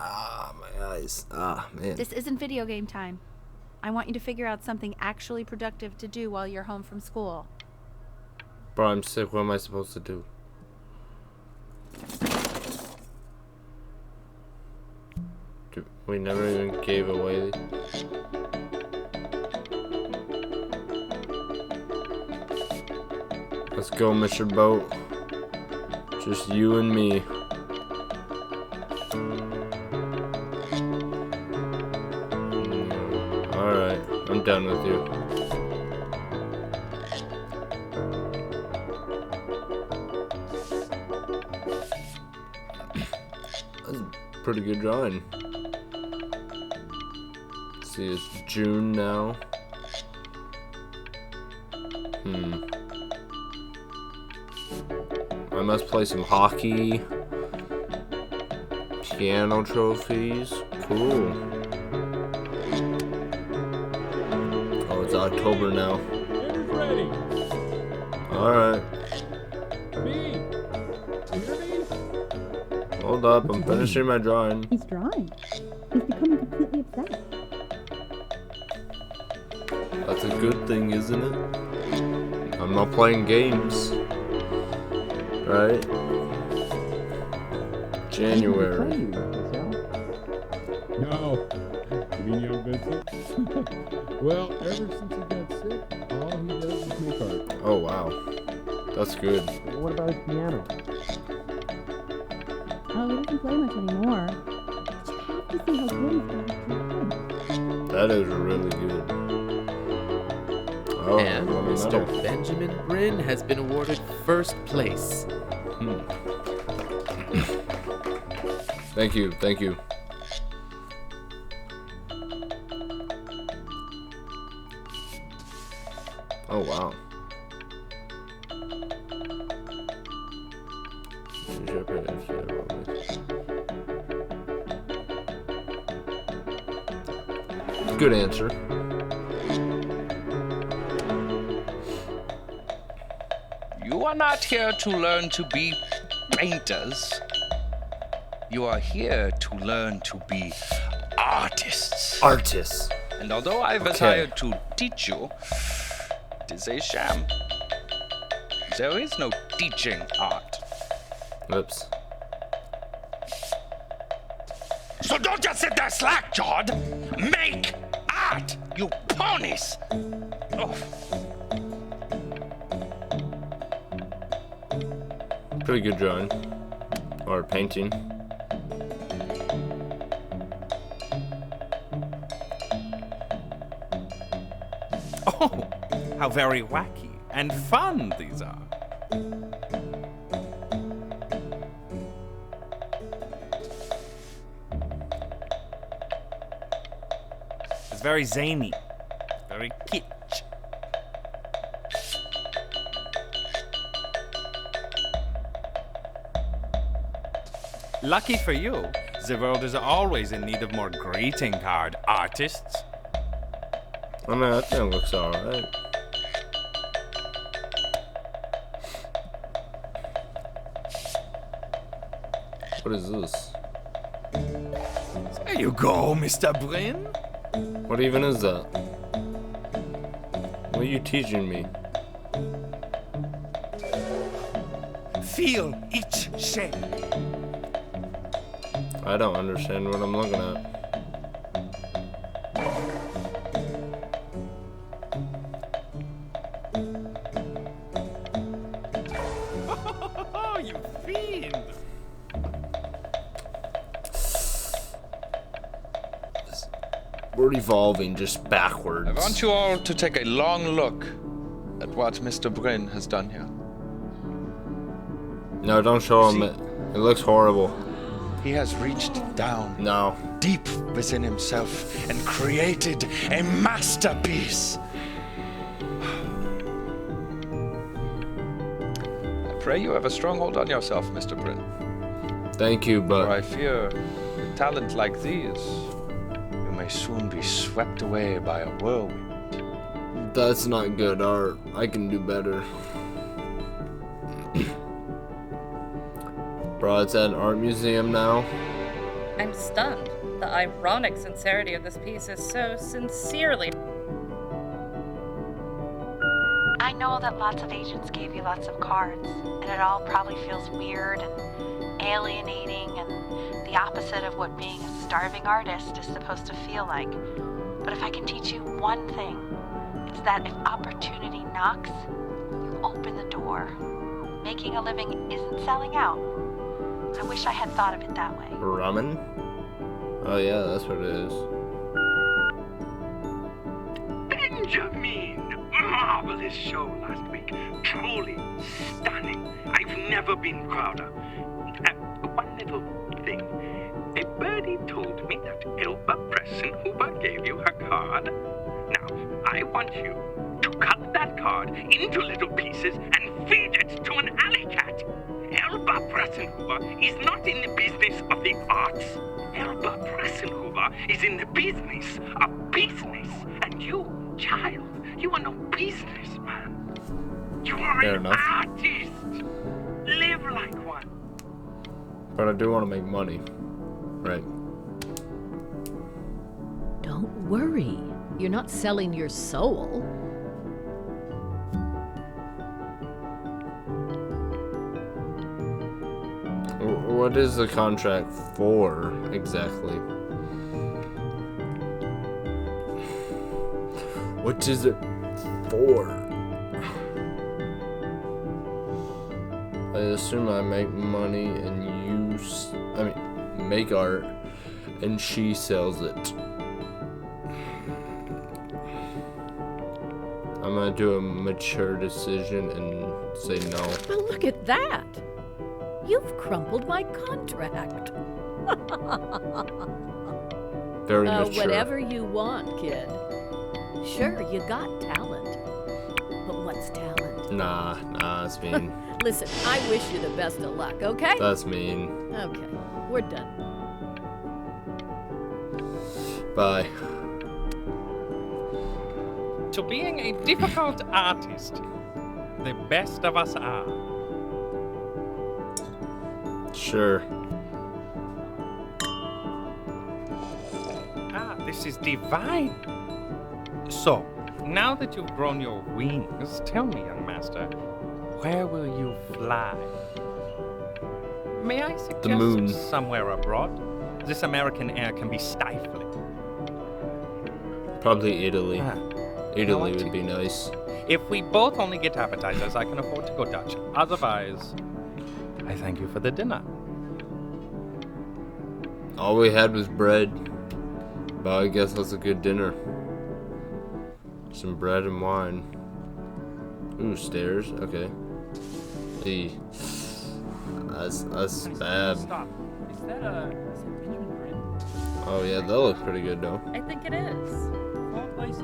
Ah, my eyes. Ah, man.
This isn't video game time. I want you to figure out something actually productive to do while you're home from school.
Bro, I'm sick. What am I supposed to do? We never even gave away. Let's go, Mr. Boat. Just you and me. Alright, I'm done with you. That's a pretty good drawing. Let's see, it's June now. I must play some hockey. Piano trophies. Cool. Oh, it's October now.
Dinner's ready.
Alright.
Me. You hear me?
Hold up, I'm finishing my drawing.
He's drawing. He's becoming completely obsessed.
That's a good thing, isn't it? I'm not playing games. Right? January.
No. You mean young Vincent? Well, ever since he got sick, all he does is make art.
Oh, wow. That's good.
What about his piano?
Oh, he doesn't play much anymore. But you have to see how good he's got at drawing.
That is really good. Oh,
And
I love
Mr.
metal.
Benjamin Bryn has been awarded first place.
Thank you, thank you. Oh, wow. Good answer.
You are not here to learn to be painters. You are here to learn to be artists.
Artists.
And although I was hired to teach you, it is a sham. There is no teaching art.
Oops.
So don't just sit there slack-jawed. Make art, you ponies. Oh.
Pretty good drawing. Or painting.
Oh, how very wacky and fun these are. It's very zany, very kitsch. Lucky for you, the world is always in need of more greeting card artists.
I mean, that thing looks alright. What is this?
There you go, Mr. Bryn.
What even is that? What are you teaching me?
Feel each shape.
I don't understand what I'm looking at.
Oh, you fiend!
We're evolving just backwards.
I want you all to take a long look at what Mr. Bryn has done here.
No, don't show him it. It looks horrible.
He has reached down
deep
within himself and created a masterpiece. I pray you have a strong hold on yourself, Mr. Bryn.
Thank you, but
For I fear with talent like these, you may soon be swept away by a whirlwind.
that's not good art. I can do better. Bro, it's at an art museum now.
I'm stunned. The ironic sincerity of this piece is so sincerely.
I know that lots of agents gave you lots of cards, and it all probably feels weird and alienating and the opposite of what being a starving artist is supposed to feel like. But if I can teach you one thing, it's that if opportunity knocks, you open the door. Making a living isn't selling out. I wish I had thought of it that way.
Ramen? Oh yeah, that's what it is.
Benjamin! Marvelous show last week. Truly stunning. I've never been prouder. One little thing. A birdie told me that Elba Pressenhuber gave you her card. Now, I want you to cut that card into little pieces and feed it to an alley cat. Elba Pressenhuber is not in the business of the arts. Elba Pressenhuber is in the business of business. And you, child, you are no businessman. You are
Fair
an
enough.
artist. Live like one.
But I do want to make money. Right.
Don't worry. You're not selling your soul.
What is the contract for exactly? What is it for? I assume I make money and make art and she sells it. I'm gonna do a mature decision and say no.
Well, look at that. You've crumpled my contract.
Very mature.
Whatever you want, kid. Sure, you got talent. But what's talent?
Nah, that's mean.
Listen, I wish you the best of luck, okay?
That's mean.
Okay, we're done.
Bye.
to being a difficult artist. The best of us are.
Sure.
Ah, this is divine. So, now that you've grown your wings, tell me, young master, where will you fly? May I suggest
The moon.
somewhere abroad? This American air can be stifling.
Probably Italy.
Ah,
Italy would be nice.
If we both only get appetizers, I can afford to go Dutch. Otherwise, I thank you for the dinner.
All we had was bread. But I guess that's a good dinner. Some bread and wine. Ooh, stairs. Okay. Hey. That's bad.
Stop. Is that Benjamin Britten?
Oh yeah, that looks pretty good though.
I think it is. Of all places.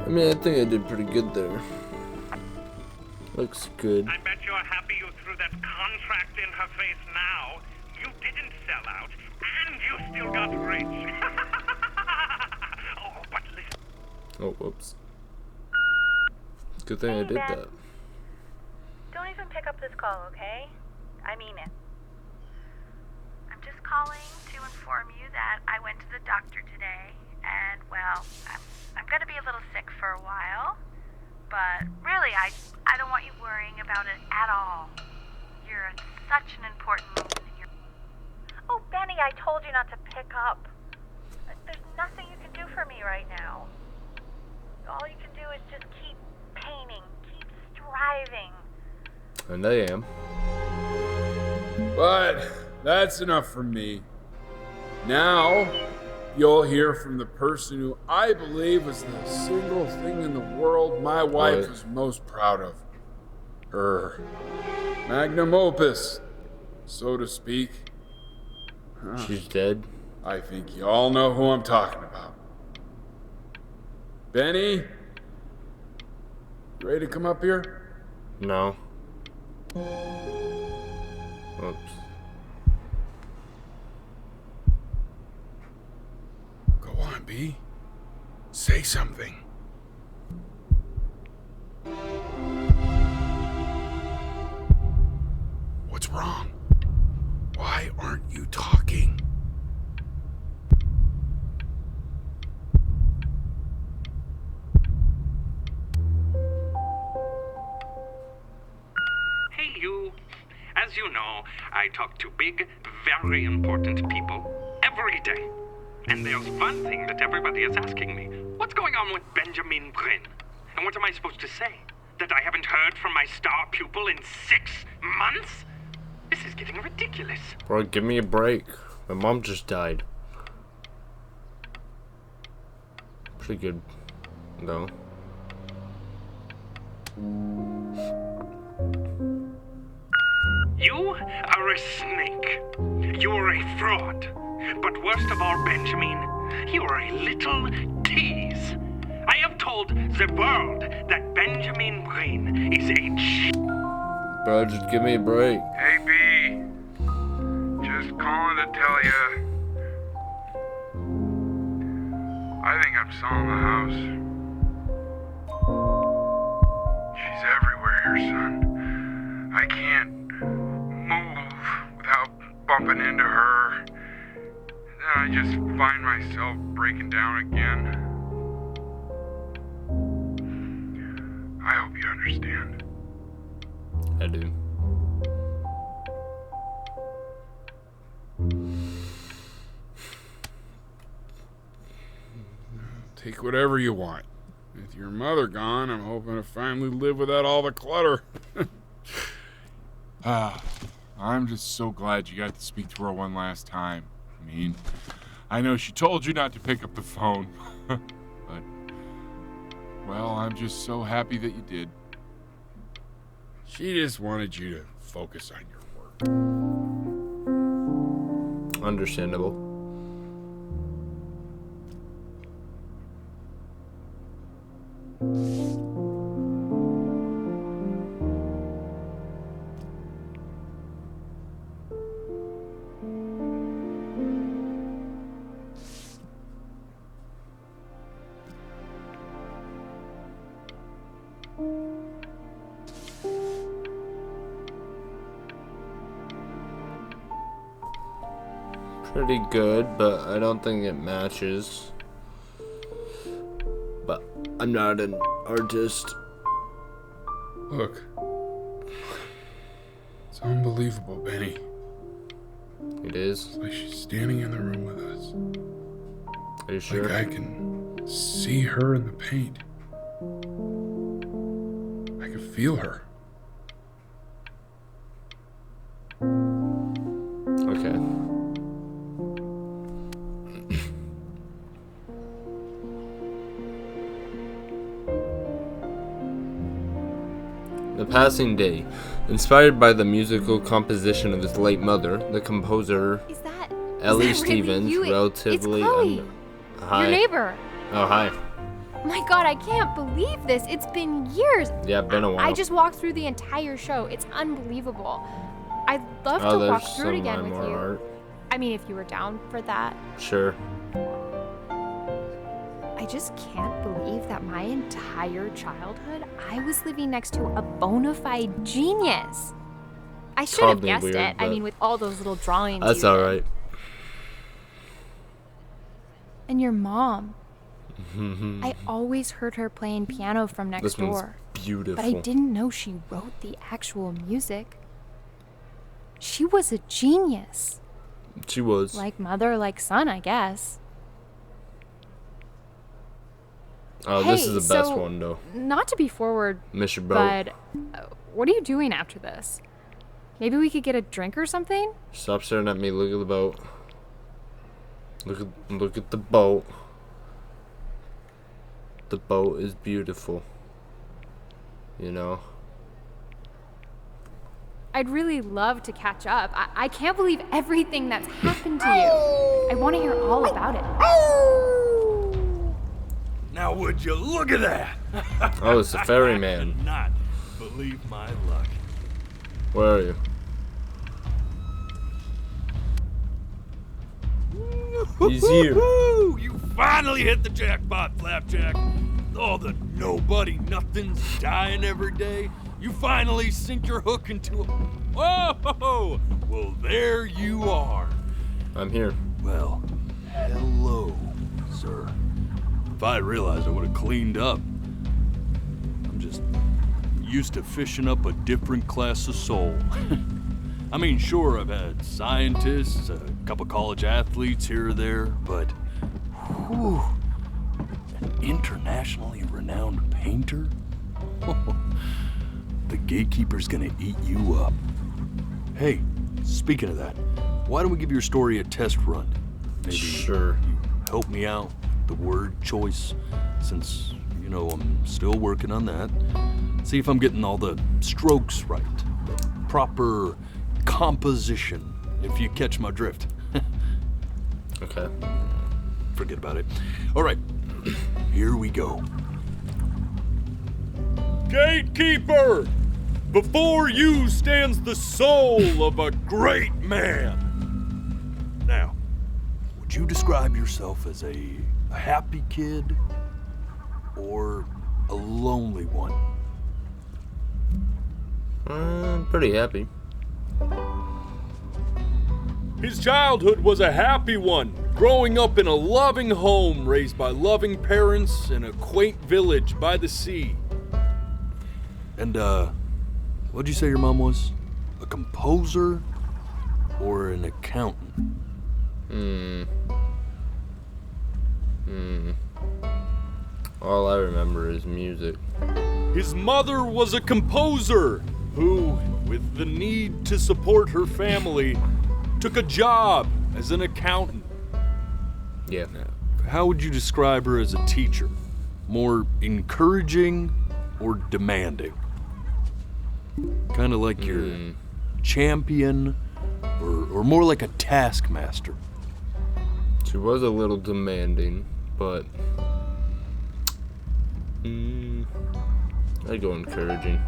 I mean, I think I did pretty good there. Looks good.
I bet you're happy you threw that contract in her face now. You didn't sell out, and you still got rich. Oh, but listen.
Oh, whoops. Good thing I did that.
Don't even pick up this call, okay? I mean it. I'm just calling to inform you that I went to the doctor today, and, well, I'm gonna be a little sick for a while, but really, I don't want you worrying about it at all. You're at such an important moment in your... Oh, Benny, I told you not to pick up. There's nothing you can do for me right now. All you can do is just keep painting, keep striving.
And I am.
But that's enough from me. Now, you'll hear from the person who I believe was the single thing in the world my wife was most proud of. Her magnum opus, so to speak.
She's dead.
I think you all know who I'm talking about. Benny? You ready to come up here?
No. Oops.
Go on, B. Say something. What's wrong? Why aren't you talking?
Hey, you. As you know, I talk to big, very important people every day. And there's one thing that everybody is asking me. What's going on with Benjamin Britten? And what am I supposed to say? That I haven't heard from my star pupil in 6 months? This is getting ridiculous.
Bro, give me a break. My mom just died. Pretty good, though.
You are a snake. You're a fraud. But worst of all, Benjamin, you're a little tease. I have told the world that Benjamin Britten is a
Bro, just give me a break.
Hey, B. Just calling to tell you. I think I'm selling the house. She's everywhere here, son. I can't move without bumping into her. Then I just find myself breaking down again. I hope you understand.
I do.
Take whatever you want. With your mother gone, I'm hoping to finally live without all the clutter. I'm just so glad you got to speak to her one last time. I mean, I know she told you not to pick up the phone, but, well, I'm just so happy that you did. She just wanted you to focus on your work.
Understandable. Pretty good, but I don't think it matches. But I'm not an artist.
Look. It's unbelievable, Benny.
It is?
It's like she's standing in the room with us.
Are you sure?
Like I can see her in the paint. I can feel her.
Okay. The Passing Day. Inspired by the musical composition of his late mother, the composer Ellie Stevens,
you?
relatively.
It's Chloe,
Hi.
your neighbor.
Oh, hi.
My God, I can't believe this. It's been years.
Yeah, been a while.
I just walked through the entire show. It's unbelievable. I'd love
Oh,
to walk
there's
through it
some
again with
more
you.
art.
I mean, if you were down for that.
Sure.
I just can't believe that my entire childhood, I was living next to a bona fide genius. I should have
Probably
guessed
weird,
it. I
but
mean, with all those little drawings.
That's
you did.
alright.
And your mom. I always heard her playing piano from next
This one's
door.
beautiful.
But I didn't know she wrote the actual music. She was a genius.
She was.
Like mother, like son, I guess.
Oh,
Hey,
this is the best
so,
one, though.
Not to be forward,
Miss your boat.
but what are you doing after this? Maybe we could get a drink or something?
Stop staring at me. Look at the boat. Look at the boat. The boat is beautiful. You know?
I'd really love to catch up. I can't believe everything that's happened to you. I want to hear all about it.
Now would you look at that?
Oh, it's the ferryman.
Not believe my luck.
Where are you? He's here.
You finally hit the jackpot, Flapjack. All the nobody nothings dying every day. You finally sink your hook into a... Whoa! Well, there you are.
I'm here.
Well, hello, sir. If I realized, I would have cleaned up. I'm just used to fishing up a different class of soul. I mean, sure, I've had scientists, a couple college athletes here or there, but whew, an internationally renowned painter? The gatekeeper's gonna eat you up. Hey, speaking of that, why don't we give your story a test run? Maybe
sure.
You help me out with the word choice, since, you know, I'm still working on that. See if I'm getting all the strokes right, the proper composition, if you catch my drift.
Okay.
Forget about it. All right, here we go. Gatekeeper! Before you stands the soul of a great man. Now, would you describe yourself as a happy kid or a lonely one?
I'm pretty happy.
His childhood was a happy one, growing up in a loving home raised by loving parents in a quaint village by the sea. And, what'd you say your mom was? A composer or an accountant?
All I remember is music.
His mother was a composer who, with the need to support her family, took a job as an accountant.
Yeah.
How would you describe her as a teacher? More encouraging or demanding? Kind of like your champion or more like a taskmaster?
She was a little demanding, but I'd go encouraging.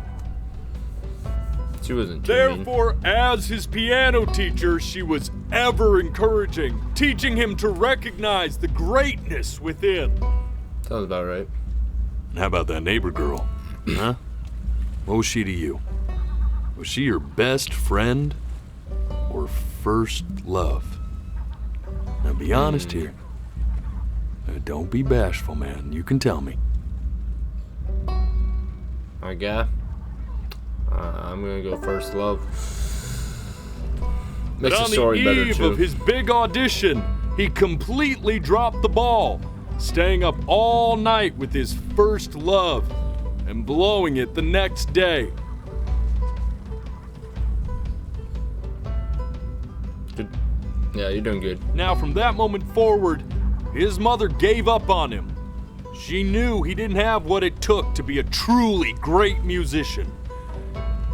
She wasn't too mean.
Therefore, as his piano teacher, she was ever encouraging, teaching him to recognize the greatness within.
Sounds about right.
And how about that neighbor girl? Huh? What was she to you? Was she your best friend or first love? Now be honest here. Don't be bashful, man. You can tell me.
My guy. I'm gonna go first love. Makes the story better too.
But on the eve of his big audition, he completely dropped the ball, staying up all night with his first love and blowing it the next day.
Good. Yeah, you're doing good.
Now, from that moment forward, his mother gave up on him. She knew he didn't have what it took to be a truly great musician.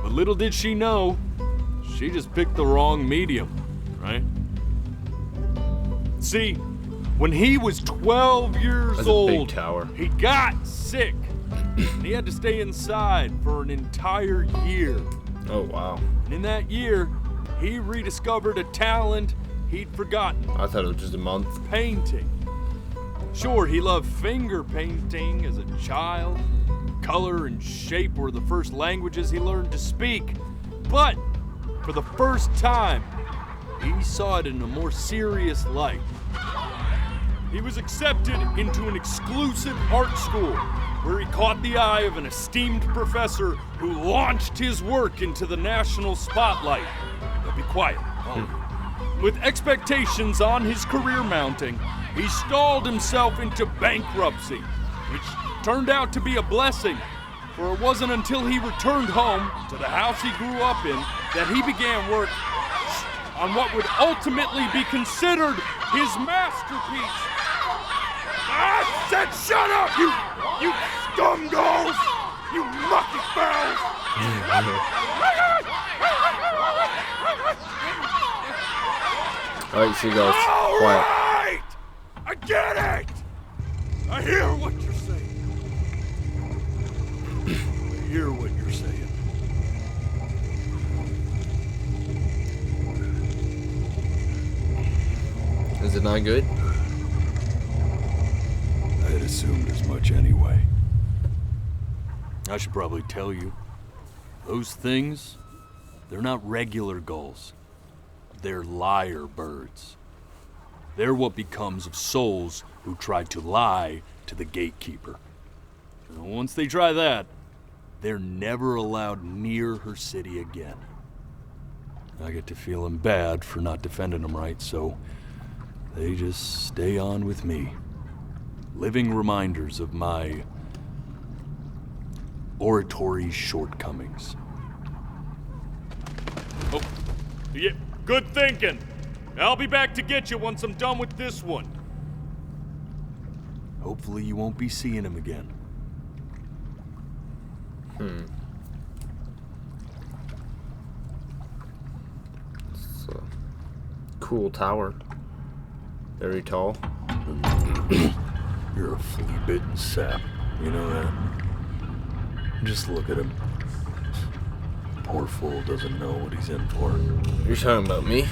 But little did she know, she just picked the wrong medium, right? See, when he was 12 years old,
big tower.
He got sick. And he had to stay inside for an entire year.
Oh, wow.
And in that year, he rediscovered a talent he'd forgotten.
I thought it was just a month.
Painting. Sure, he loved finger painting as a child. Color and shape were the first languages he learned to speak. But for the first time, he saw it in a more serious light. He was accepted into an exclusive art school where he caught the eye of an esteemed professor who launched his work into the national spotlight. Now be quiet. With expectations on his career mounting, he stalled himself into bankruptcy, which turned out to be a blessing, for it wasn't until he returned home to the house he grew up in that he began work on what would ultimately be considered his masterpiece. I said shut up, you scumballs! You mucky fowls!
Alright, seagulls. Quiet.
Right! I get it! I hear what you're saying. I hear what you're saying.
Is it not good?
I had assumed as much anyway. I should probably tell you, those things, they're not regular gulls. They're lyre birds. They're what becomes of souls who try to lie to the gatekeeper. And once they try that, they're never allowed near her city again. I get to feeling bad for not defending them right, so they just stay on with me. Living reminders of my oratory shortcomings.
Oh, yeah, good thinking. I'll be back to get you once I'm done with this one.
Hopefully you won't be seeing him again.
It's a cool tower. Very tall.
You're a flea-bitten sap. You know that? Just look at him. Poor fool doesn't know what he's in for.
You're talking about me?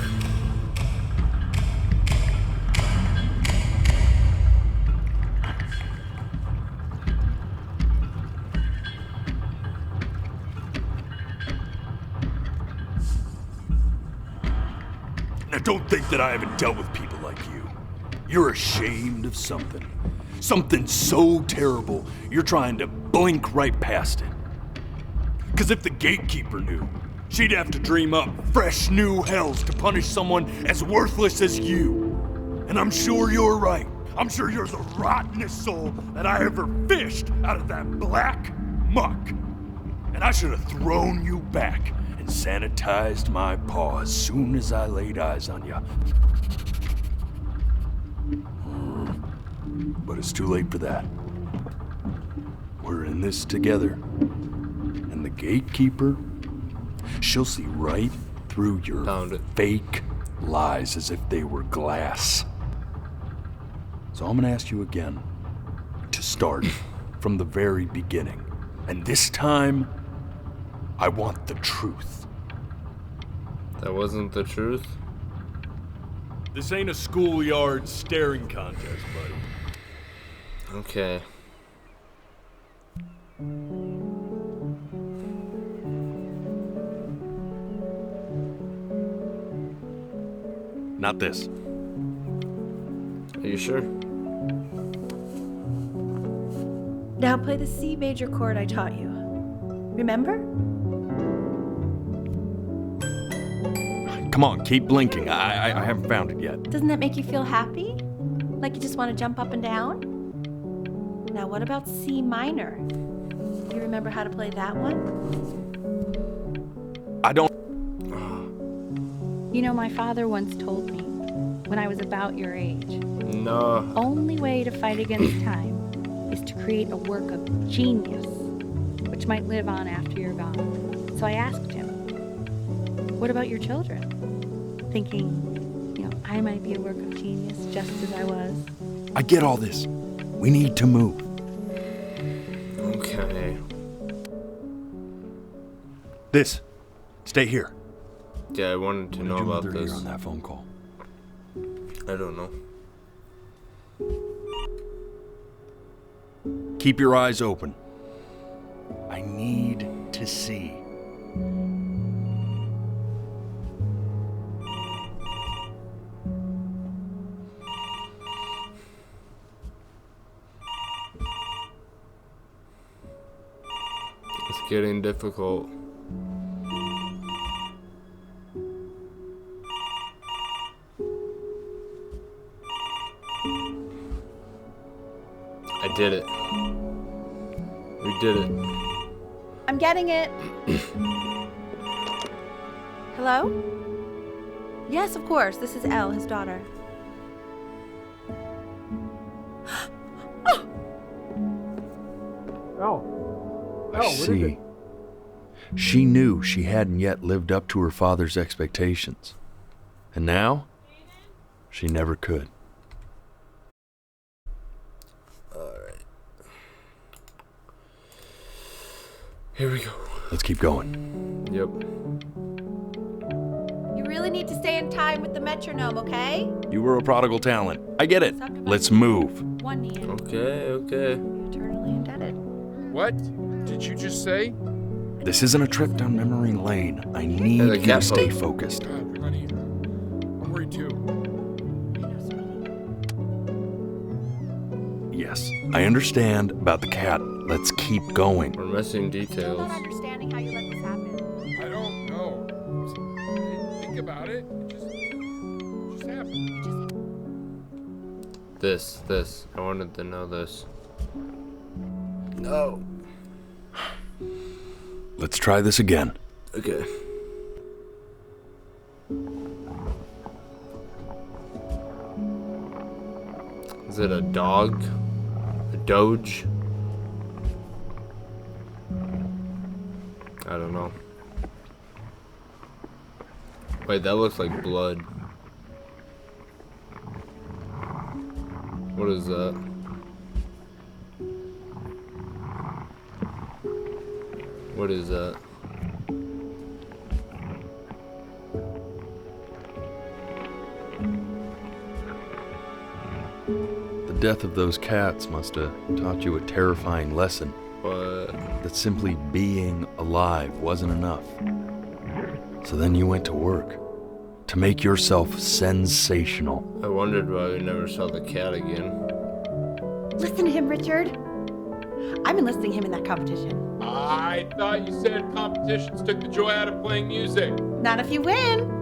Now don't think that I haven't dealt with people like you. You're ashamed of something. Something so terrible, you're trying to blink right past it. Because if the gatekeeper knew, she'd have to dream up fresh new hells to punish someone as worthless as you. And I'm sure you're right. I'm sure you're the rottenest soul that I ever fished out of that black muck. And I should have thrown you back and sanitized my paw as soon as I laid eyes on you. But it's too late for that. We're in this together. And the gatekeeper, she'll see right through your fake lies as if they were glass. So I'm gonna ask you again to start from the very beginning. And this time, I want the truth.
That wasn't the truth?
This ain't a schoolyard staring contest, buddy.
Okay.
Not this.
Are you sure?
Now play the C major chord I taught you. Remember?
Come on, keep blinking. I haven't found it yet.
Doesn't that make you feel happy? Like you just want to jump up and down? Now what about C minor? You remember how to play that one?
I don't.
You know, my father once told me, when I was about your age,
No.
the only way to fight against time is to create a work of genius, which might live on after you're gone. So I asked him, what about your children? Thinking, you know, I might be a work of genius just as I was.
I get all this. We need to move.
Okay.
This. Stay here.
Yeah, I wanted to know
What did
about
your mother
this.
hear on that phone call?
I don't know.
Keep your eyes open. I need to see.
It's getting difficult. I did it. We did it.
I'm getting it. Hello? Yes, of course. This is Elle, his daughter.
I see. She knew she hadn't yet lived up to her father's expectations. And now, she never could.
Alright. Here we go.
Let's keep going.
Yep.
You really need to stay in time with the metronome, okay?
You were a prodigal talent. I get it. Let's move.
One knee in.
Okay, okay.
Eternally indebted.
What did you just say?
This isn't a trip down memory lane. I need
the
you to
cat
stay
pose.
focused.
God, honey, I'm worried too.
Yes, I understand about the cat. Let's keep going.
We're missing
Still
details.
not understanding how you let this happen.
I don't know. I didn't think about it. It just happened.
This. I wanted to know this. No.
Let's try this again.
Okay. Is it a dog? A doge? I don't know. Wait, that looks like blood. What is that? What is that?
The death of those cats must have taught you a terrifying lesson.
What?
That simply being alive wasn't enough. So then you went to work to make yourself sensational.
I wondered why we never saw the cat again.
Listen to him, Richard. I'm enlisting him in that competition.
I thought you said competitions took the joy out of playing music.
Not if you win.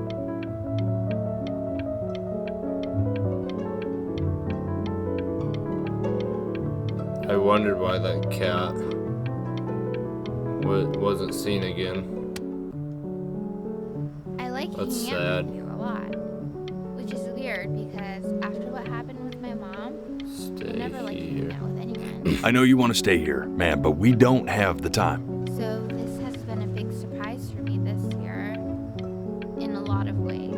I wondered why that cat wasn't seen again.
I like
That's
hanging out
sad.
with you a lot, which is weird because after what happened with my mom, I never liked hanging out with anyone.
I know you want to stay here, man, but we don't have the time.
So this has been a big surprise for me this year, in a lot of ways.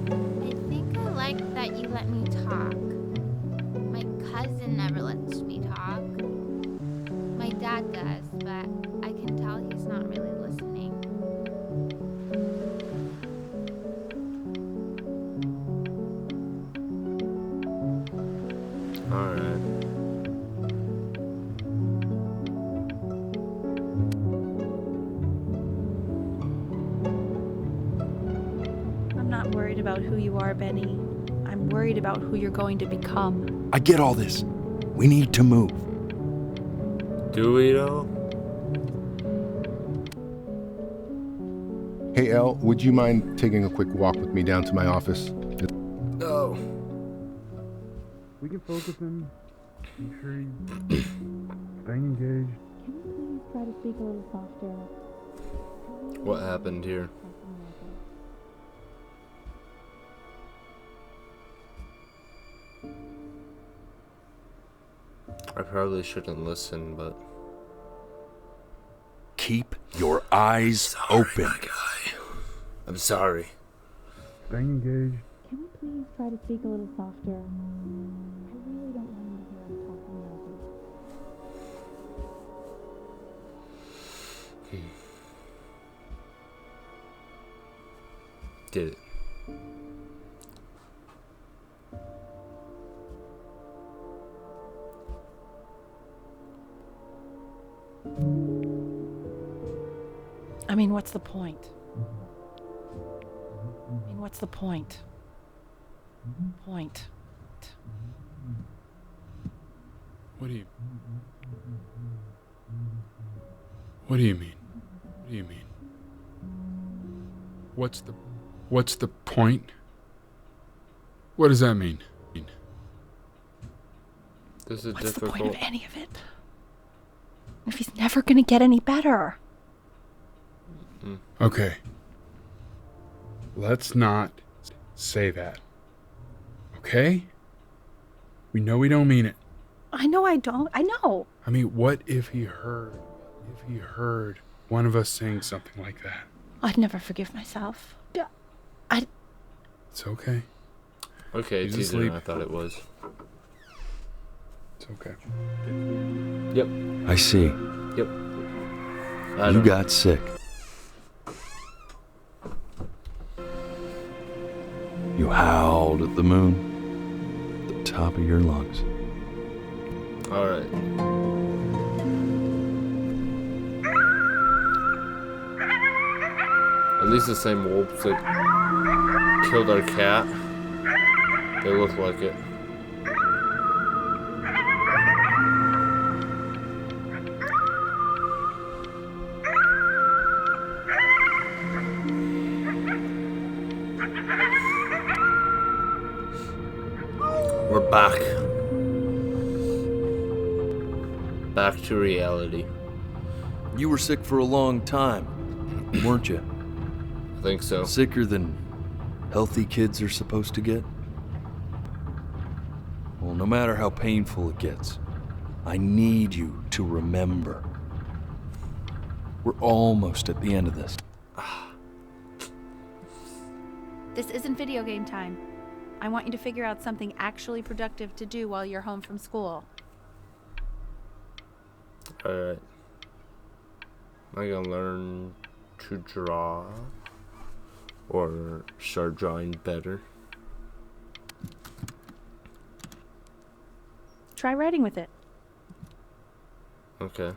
I think I like that you let me talk. My cousin never lets me talk. Dad does, but I can tell he's not really listening.
Alright.
I'm not worried about who you are, Benny. I'm worried about who you're going to become.
I get all this. We need to move.
Do we though?
Hey, Elle, would you mind taking a quick walk with me down to my office?
No.
We can focus him. Make sure he's staying engaged.
Can you please try to speak a little softer?
What happened here? I probably shouldn't listen, but
Keep your eyes open.
my guy. I'm sorry.
Staying engaged.
Can we please try to speak a little softer? I really don't want him to hear us talking about this.
Did it.
I mean, what's the point? What's the point? Point.
What do you What do you mean? What do you mean? What's the point? What does that mean?
This is
What's
difficult.
the point of any of it? If he's never gonna get any better.
Okay. Let's not say that. Okay? We know we don't mean it.
I know I don't. I know.
I mean, what if he heard one of us saying something like that?
I'd never forgive myself.
It's okay.
Okay, it's
He's
easier than
asleep.
I thought it was.
It's okay.
Yep.
I see.
Yep.
You got sick. You howled at the moon at the top of your lungs.
Alright. At least the same wolves that killed our cat. They look like it. We're back. Back to reality.
You were sick for a long time, weren't you?
I think so.
Sicker than healthy kids are supposed to get? Well, no matter how painful it gets, I need you to remember. We're almost at the end of this.
This isn't video game time. I want you to figure out something actually productive to do while you're home from school.
Alright. Am I gonna learn to draw? Or start drawing better?
Try writing with it.
Okay.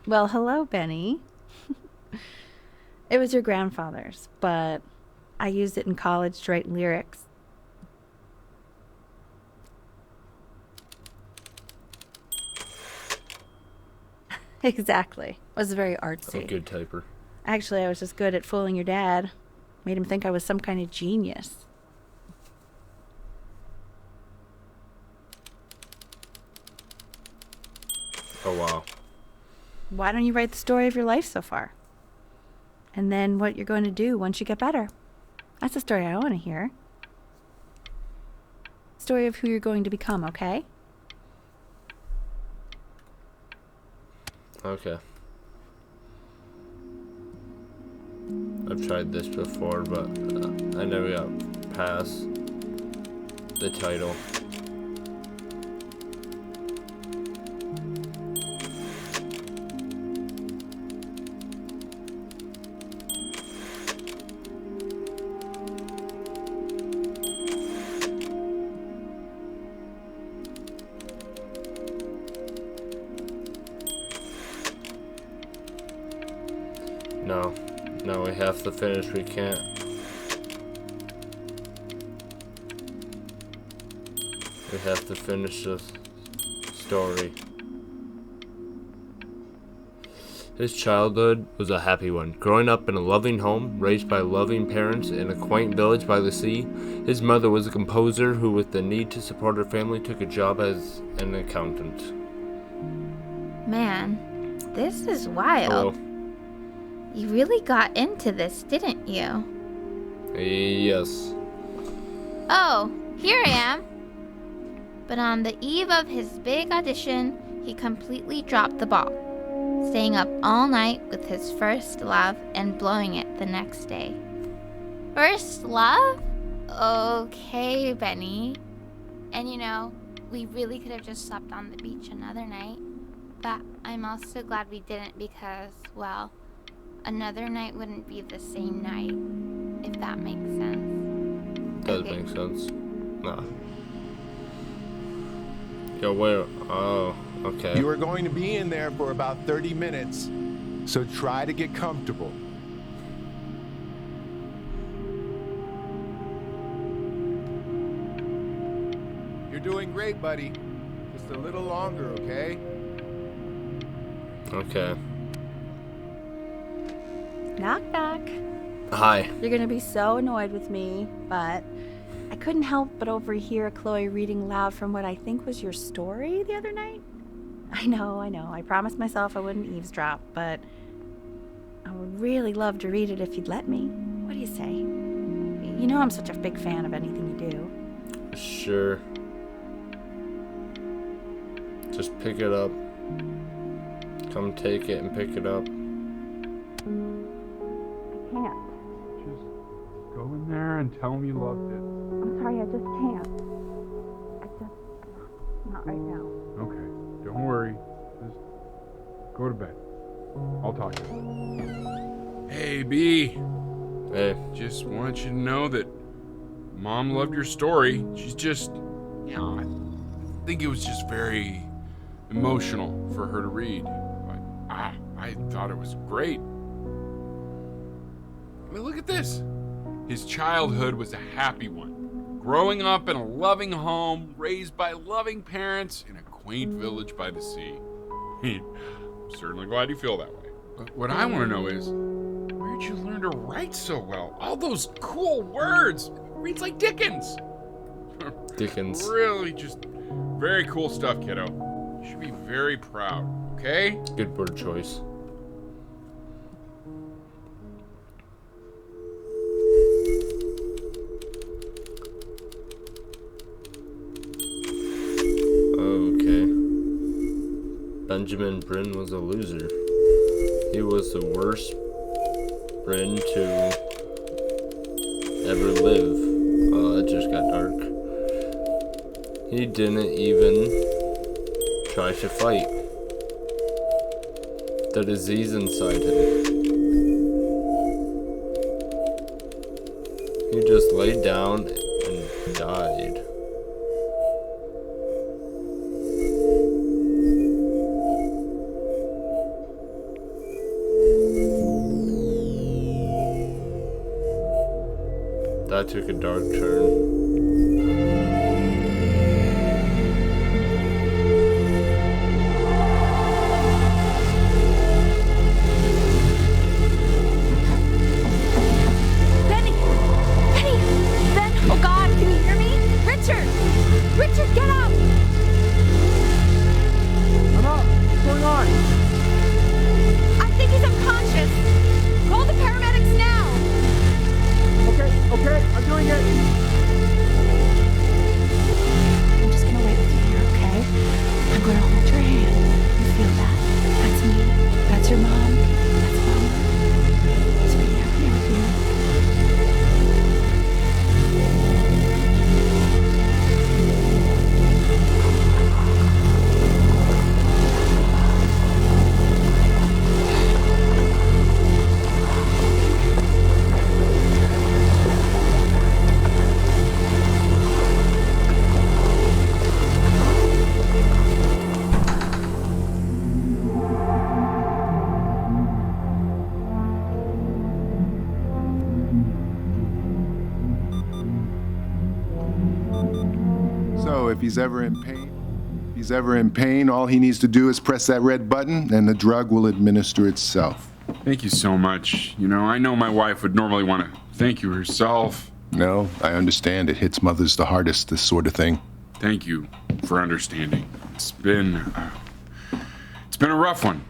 Well, hello, Benny. It was your grandfather's, but I used it in college to write lyrics. Exactly. I was very artsy.
I'm a good typer.
Actually, I was just good at fooling your dad. Made him think I was some kind of genius.
Oh, wow.
Why don't you write the story of your life so far? And then what you're going to do once you get better. That's the story I want to hear. Story of who you're going to become, okay?
Okay. I've tried this before, but I never got past the title. We have to finish. We can't. We have to finish this story. His childhood was a happy one. Growing up in a loving home, raised by loving parents in a quaint village by the sea, his mother was a composer who, with the need to support her family, took a job as an accountant.
Man, this is wild.
Hello.
You really got into this, didn't you?
Yes.
Oh, here I am. But on the eve of his big audition, he completely dropped the ball, staying up all night with his first love and blowing it the next day. First love? Okay, Benny. And you know, we really could have just slept on the beach another night. But I'm also glad we didn't because, well, another night wouldn't be the same night, if that makes sense.
Does make sense. Nah. Yo, where? Oh, okay.
You are going to be in there for about 30 minutes, so try to get comfortable. You're doing great, buddy. Just a little longer, okay?
Okay.
Knock, knock.
Hi.
You're gonna be so annoyed with me, but I couldn't help but overhear Chloe reading loud from what I think was your story the other night. I know. I promised myself I wouldn't eavesdrop, but I would really love to read it if you'd let me. What do you say? You know I'm such a big fan of anything you do.
Sure. Just pick it up. Come take it and pick it up.
I can't.
Go in there and tell him you loved it.
I'm sorry, I just can't. Not right now.
Okay, don't worry. Just go to bed. I'll talk to you. Hey, B.
Hey.
Just want you to know that Mom loved your story. She's just, you know, I think it was just very emotional for her to read. But I thought it was great. I mean, look at this. His childhood was a happy one. Growing up in a loving home, raised by loving parents in a quaint village by the sea. I'm certainly glad you feel that way. But what I want to know is, where'd you learn to write so well? All those cool words. Reads like Dickens.
Dickens.
Really just very cool stuff, kiddo. You should be very proud, okay?
Good word choice. Okay. Benjamin Bryn was a loser. He was the worst Bryn to ever live. Oh, that just got dark. He didn't even try to fight the disease inside him. He just laid down and died. That took a dark turn.
Richard, get up!
I'm up. What's going on?
I think he's unconscious. Call the paramedics now.
Okay, I'm doing it.
So if he's ever in pain, all he needs to do is press that red button and the drug will administer itself.
Thank you so much. You know, I know my wife would normally want to thank you herself.
No, I understand. It hits mothers the hardest, this sort of thing.
Thank you for understanding. It's been a rough one.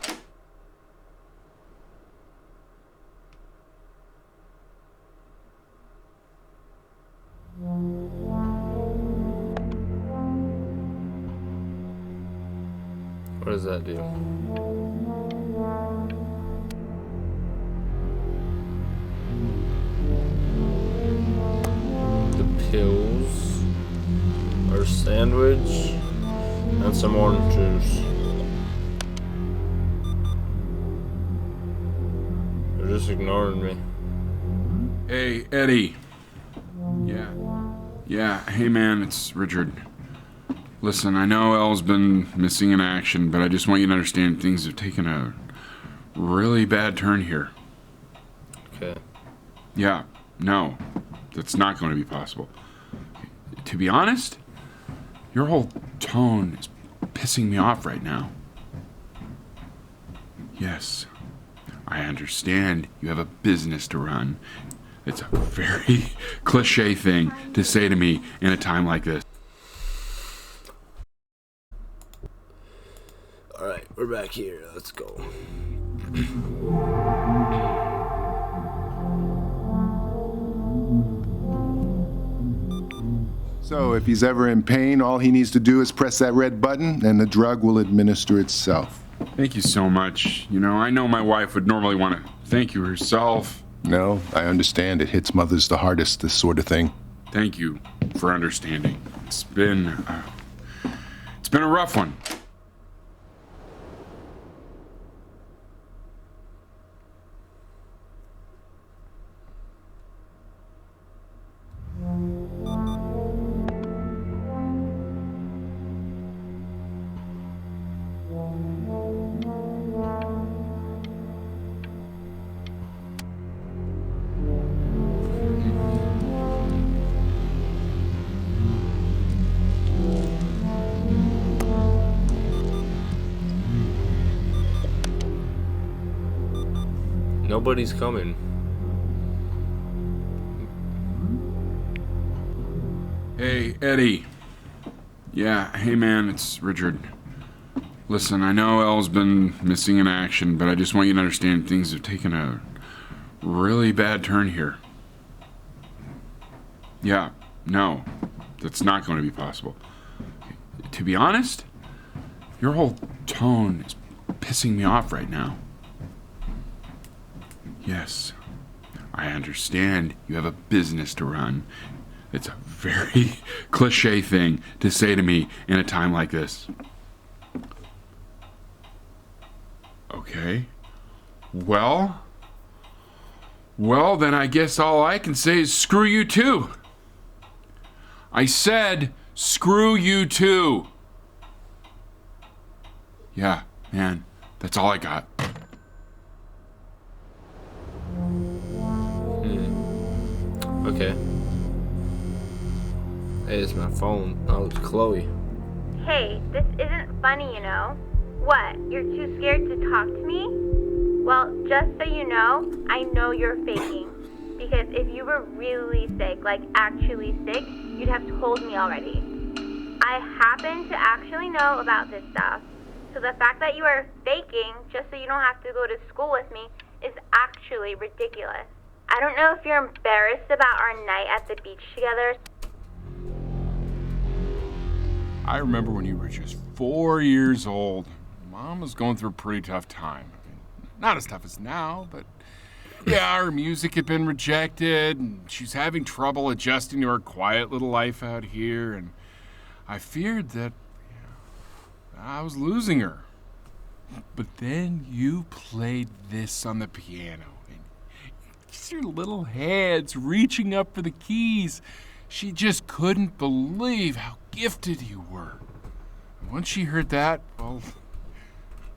What does that do? The pills, our sandwich, and some orange juice. They're just ignoring me.
Hey, Eddie. Yeah, hey man, it's Richard. Listen, I know Elle's been missing in action, but I just want you to understand things have taken a really bad turn here.
Okay.
Yeah, no, that's not going to be possible. To be honest, your whole tone is pissing me off right now. Yes, I understand you have a business to run. It's a very cliche thing to say to me in a time like this.
Alright, we're back here. Let's go.
So if he's ever in pain, all he needs to do is press that red button and the drug will administer itself.
Thank you so much. You know, I know my wife would normally want to thank you herself.
No, I understand. It hits mothers the hardest, this sort of thing.
Thank you for understanding. It's been a rough one.
Nobody's coming.
Hey, Eddie. Yeah, hey man, it's Richard. Listen, I know Elle's been missing in action, but I just want you to understand things have taken a really bad turn here. Yeah, no, that's not going to be possible. To be honest, your whole tone is pissing me off right now. Yes, I understand you have a business to run. It's a very cliche thing to say to me in a time like this. Okay. Well, then I guess all I can say is screw you too. I said screw you too. Yeah, man, that's all I got.
Okay. Hey, it's my phone. Oh, it's Chloe.
Hey, this isn't funny, you know. What, you're too scared to talk to me? Well, just so you know you're faking. Because if you were really sick, like actually sick, you'd have told me already. I happen to actually know about this stuff. So the fact that you are faking just so you don't have to go to school with me is actually ridiculous. I don't know if you're embarrassed about our night at the beach together.
I remember when you were just 4 years old. Mom was going through a pretty tough time. I mean, not as tough as now, but yeah, her music had been rejected, and she's having trouble adjusting to her quiet little life out here, and I feared that I was losing her. But then you played this on the piano, and just your little hands reaching up for the keys. She just couldn't believe how gifted you were. And once she heard that, well,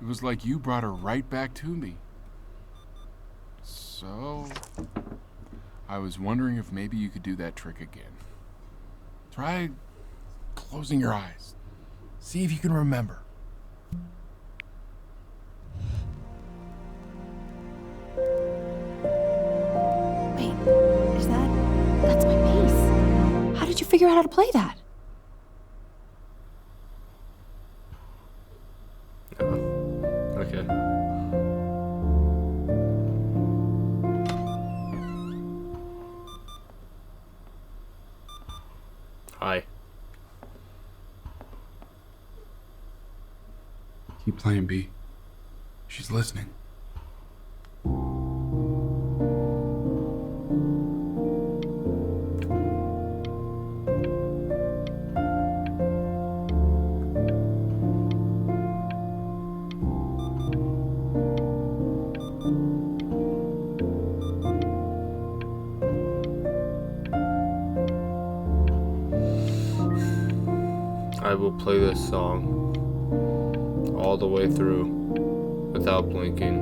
it was like you brought her right back to me. So, I was wondering if maybe you could do that trick again. Try closing your eyes. See if you can remember.
Wait, that's my bass. How did you figure out how to play that?
Okay. Hi.
Keep playing, B. She's listening.
I will play this song all the way through without blinking.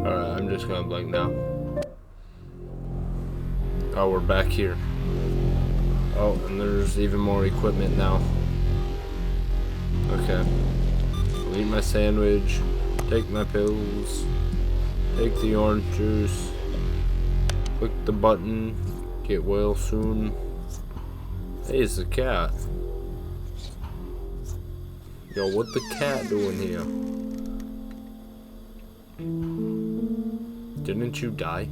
Alright, I'm just gonna blink now. Oh, we're back here. Oh, and there's even more equipment now. Okay. I'll eat my sandwich, take my pills, take the orange juice, click the button, get well soon. Hey, it's a cat. Yo, what the cat doing here? Didn't you die?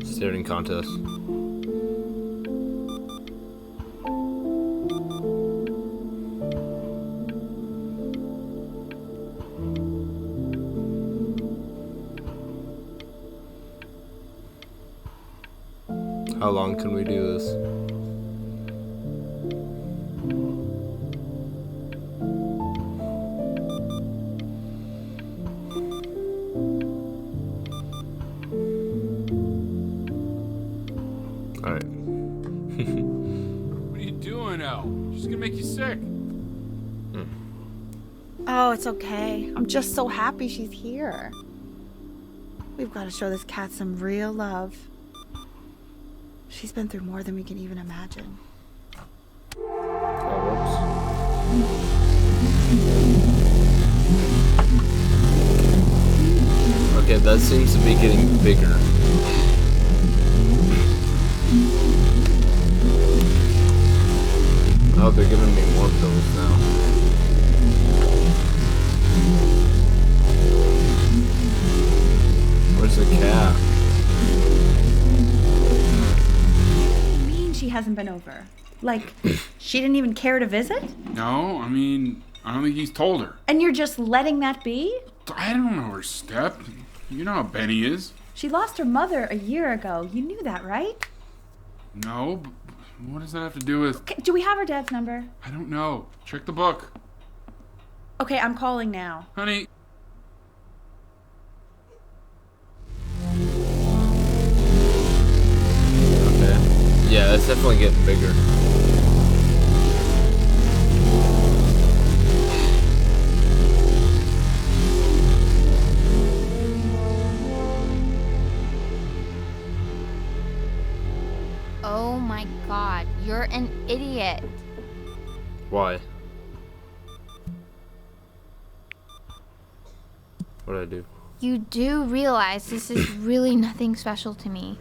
Staring contest. How long can we do this? Alright.
What are you doing, Elle? She's gonna make you sick.
Oh, it's okay. I'm just so happy she's here. We've got to show this cat some real love. She's been through more than we can even imagine.
Okay, that seems to be getting bigger. Oh, they're giving me more pills now. Where's the cat?
What do you mean she hasn't been over? Like, she didn't even care to visit?
No, I mean, I don't think he's told her.
And you're just letting that be?
I don't know her step. You know how Benny is.
She lost her mother a year ago. You knew that, right?
No, but what does that have to do with...
Okay, do we have her dad's number?
I don't know. Check the book.
Okay, I'm calling now.
Honey.
Okay. Yeah, it's definitely getting bigger.
Oh my god, you're an idiot.
Why? What'd I do?
You do realize this is really nothing special to me.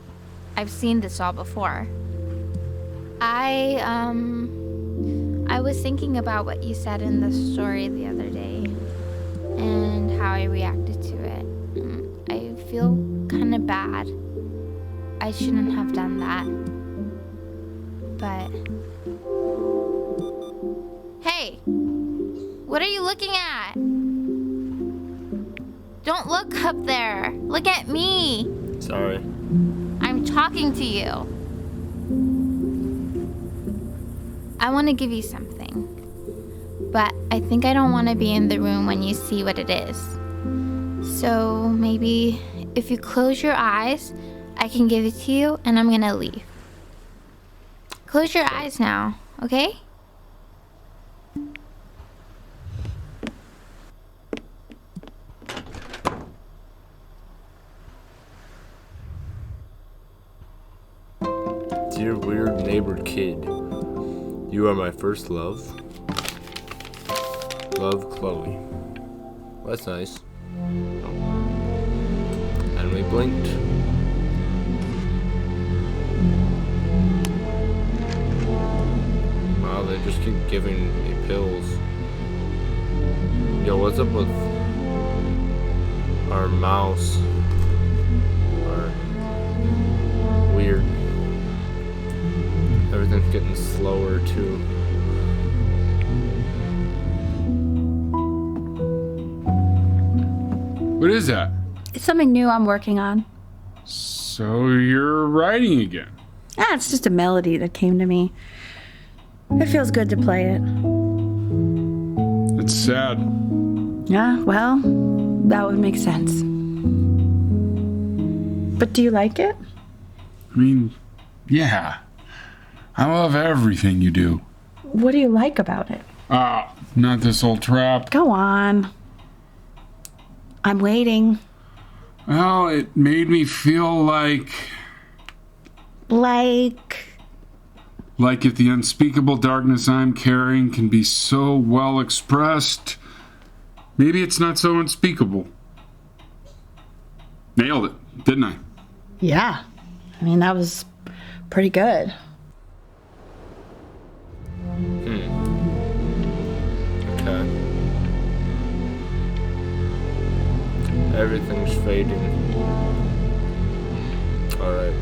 I've seen this all before. I was thinking about what you said in the story the other day and how I reacted to it. I feel kind of bad. I shouldn't have done that. But... Hey! What are you looking at? Don't look up there. Look at me.
Sorry.
I'm talking to you. I want to give you something. But I think I don't want to be in the room when you see what it is. So maybe if you close your eyes, I can give it to you and I'm going to leave. Close your eyes now, okay?
awkward kid. You are my first love. Love, Chloe. Well, that's nice. And we blinked. Wow, they just keep giving me pills. Yo, what's up with our mouse? Weird. Everything's getting slower too.
What is that?
It's something new I'm working on.
So you're writing again?
Ah, it's just a melody that came to me. It feels good to play it.
It's sad.
Yeah, well, that would make sense. But do you like it?
I mean, yeah. I love everything you do.
What do you like about it?
Not this old trap.
Go on. I'm waiting.
Well, it made me feel like if the unspeakable darkness I'm carrying can be so well expressed, maybe it's not so unspeakable. Nailed it, didn't I?
Yeah. I mean, that was pretty good.
Okay. Everything's fading. Alright.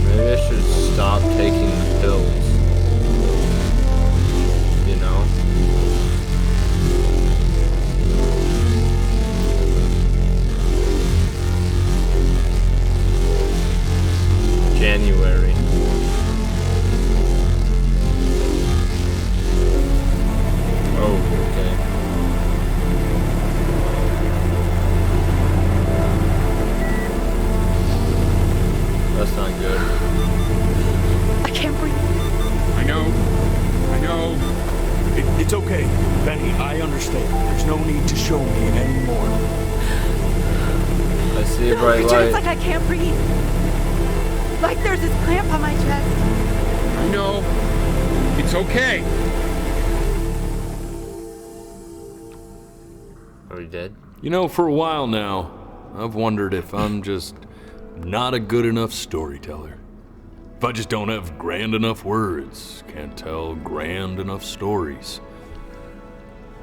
Maybe I should stop taking the pills. You know? January. Oh, okay. That's not good.
I can't breathe.
I know.
It's okay, Benny. I understand. There's no need to show me anymore.
I see a bright
Richard,
light.
it's like I can't breathe. Like there's this clamp on my chest.
I know. It's okay.
Are we dead?
You know, for a while now, I've wondered if I'm just not a good enough storyteller. If I just don't have grand enough words, can't tell grand enough stories.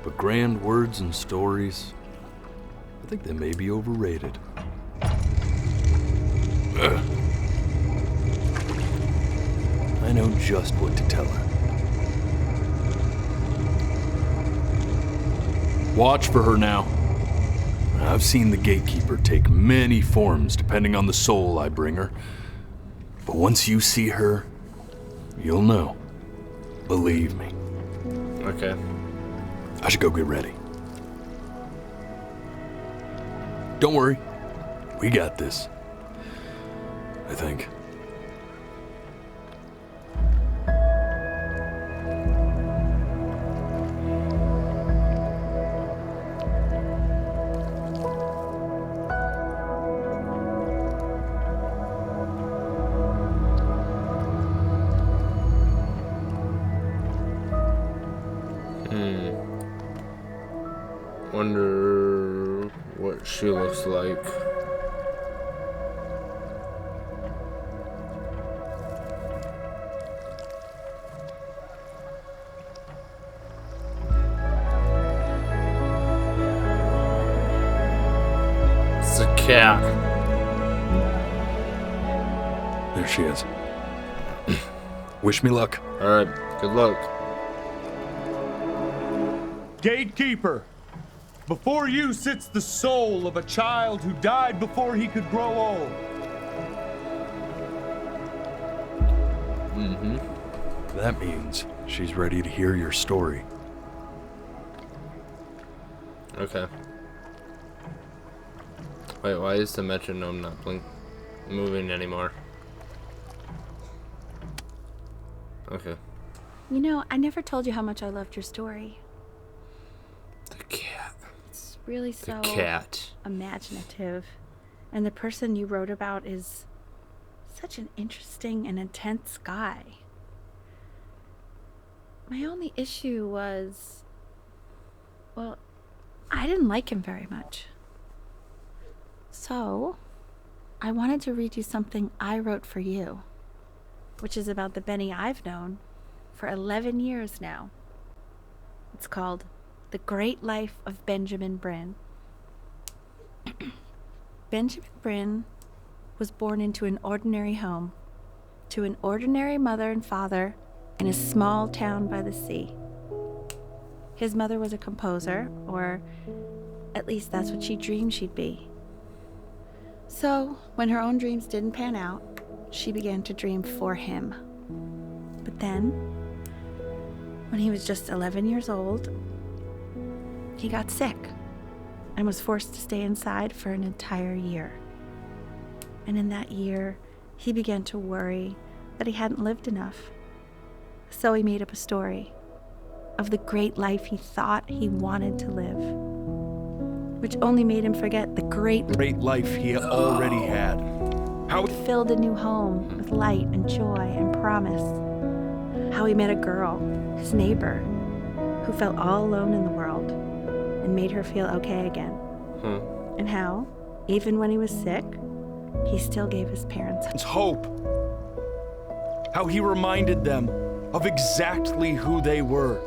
But grand words and stories, I think they may be overrated. Ugh. I know just what to tell her. Watch for her now. I've seen the gatekeeper take many forms depending on the soul I bring her. But once you see her, you'll know. Believe me.
Okay.
I should go get ready. Don't worry. We got this. I think.
Wonder what she looks like. It's a cat.
There she is. Wish me luck.
Alright, good luck.
Gatekeeper, before you sits the soul of a child who died before he could grow old.
That means she's ready to hear your story.
Okay. Wait, why is the metronome not moving anymore? Okay.
You know, I never told you how much I loved your story. It's really so
cat.
imaginative. And the person you wrote about is such an interesting and intense guy. My only issue was, well, I didn't like him very much. So, I wanted to read you something I wrote for you, which is about the Benny I've known for 11 years now. It's called The Great Life of Benjamin Bryn. Benjamin Bryn was born into an ordinary home, to an ordinary mother and father in a small town by the sea. His mother was a composer, or at least that's what she dreamed she'd be. So, when her own dreams didn't pan out, she began to dream for him. But then, when he was just 11 years old, he got sick and was forced to stay inside for an entire year. And in that year, he began to worry that he hadn't lived enough. So he made up a story of the great life he thought he wanted to live, which only made him forget the great
life he already had.
How he filled a new home with light and joy and promise. How he met a girl, his neighbor, who felt all alone in the world and made her feel okay again. And how, even when he was sick, he still gave his parents
hope. How he reminded them of exactly who they were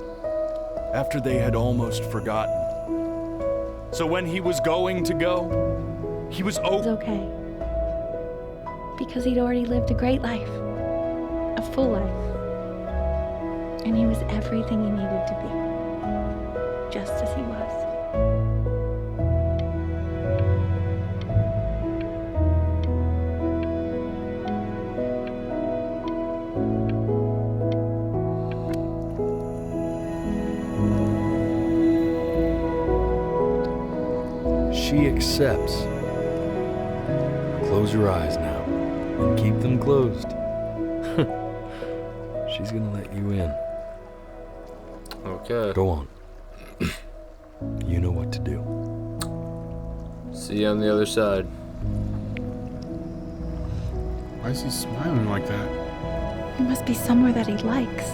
after they had almost forgotten. So when he was going to go, he was
okay. Because he'd already lived a great life, a full life. And he was everything he needed to be, just as he was.
She accepts. Close your eyes now and keep them closed. She's gonna let you in.
Okay.
Go on. You know what to do.
See you on the other side.
Why is he smiling like that?
He must be somewhere that he likes.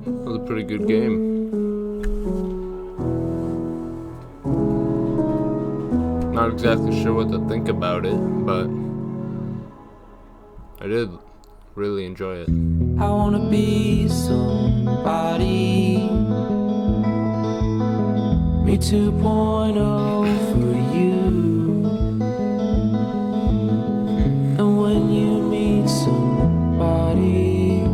That was a pretty good game. Not exactly sure what to think about it, but I did really enjoy it.
I wanna be somebody. Me 2.0 for you. And when you meet somebody,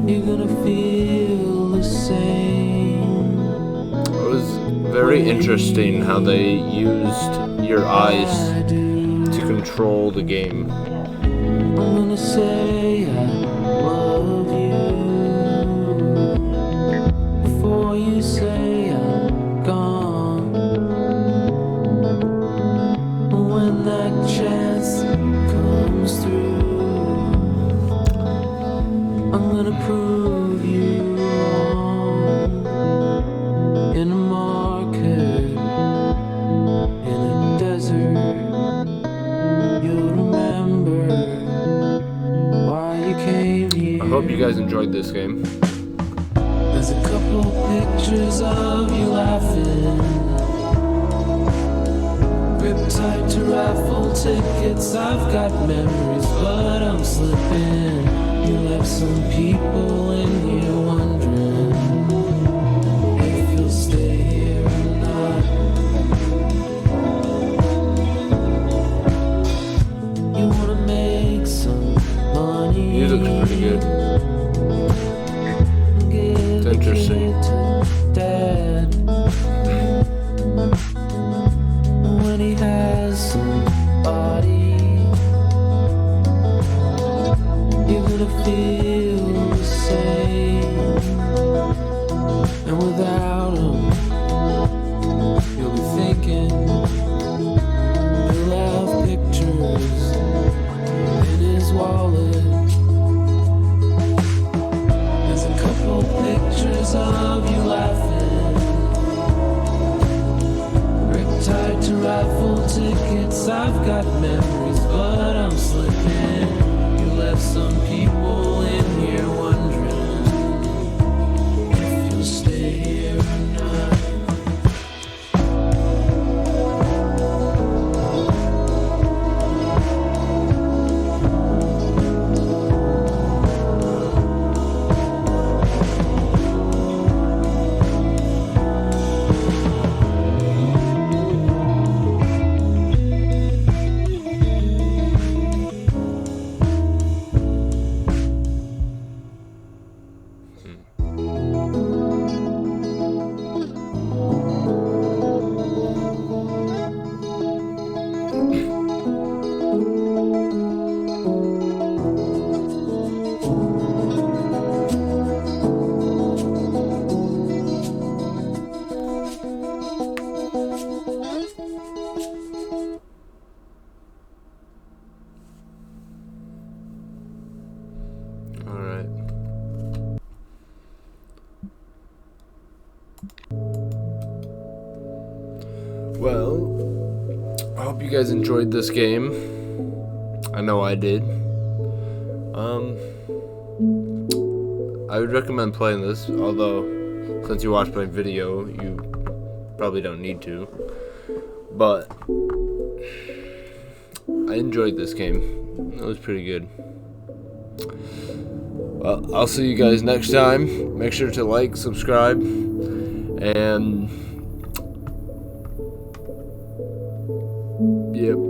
you're gonna feel the same.
It was very interesting how they used your eyes to control the game.
I'm gonna say I love you before you say I'm gone. When that chance comes through, I'm gonna prove you wrong. In a market, in a desert, you'll remember why you came here.
I hope you guys enjoyed this game.
There's a couple pictures of you laughing. Grip tight to raffle tickets. I've got memories, but I'm slipping. You left some people in here wondering if you'll stay here or not. You wanna make some money.
Music's pretty good. It's interesting.
Dad, when he has somebody, you're gonna feel the same. I've got memories, but I'm slipping. You left some people in here wondering if you'll stay here or not.
Alright. Well, I hope you guys enjoyed this game. I know I did. I would recommend playing this, although since you watched my video, you probably don't need to. But I enjoyed this game. It was pretty good. Well, I'll see you guys next time. Make sure to like, subscribe, and yep.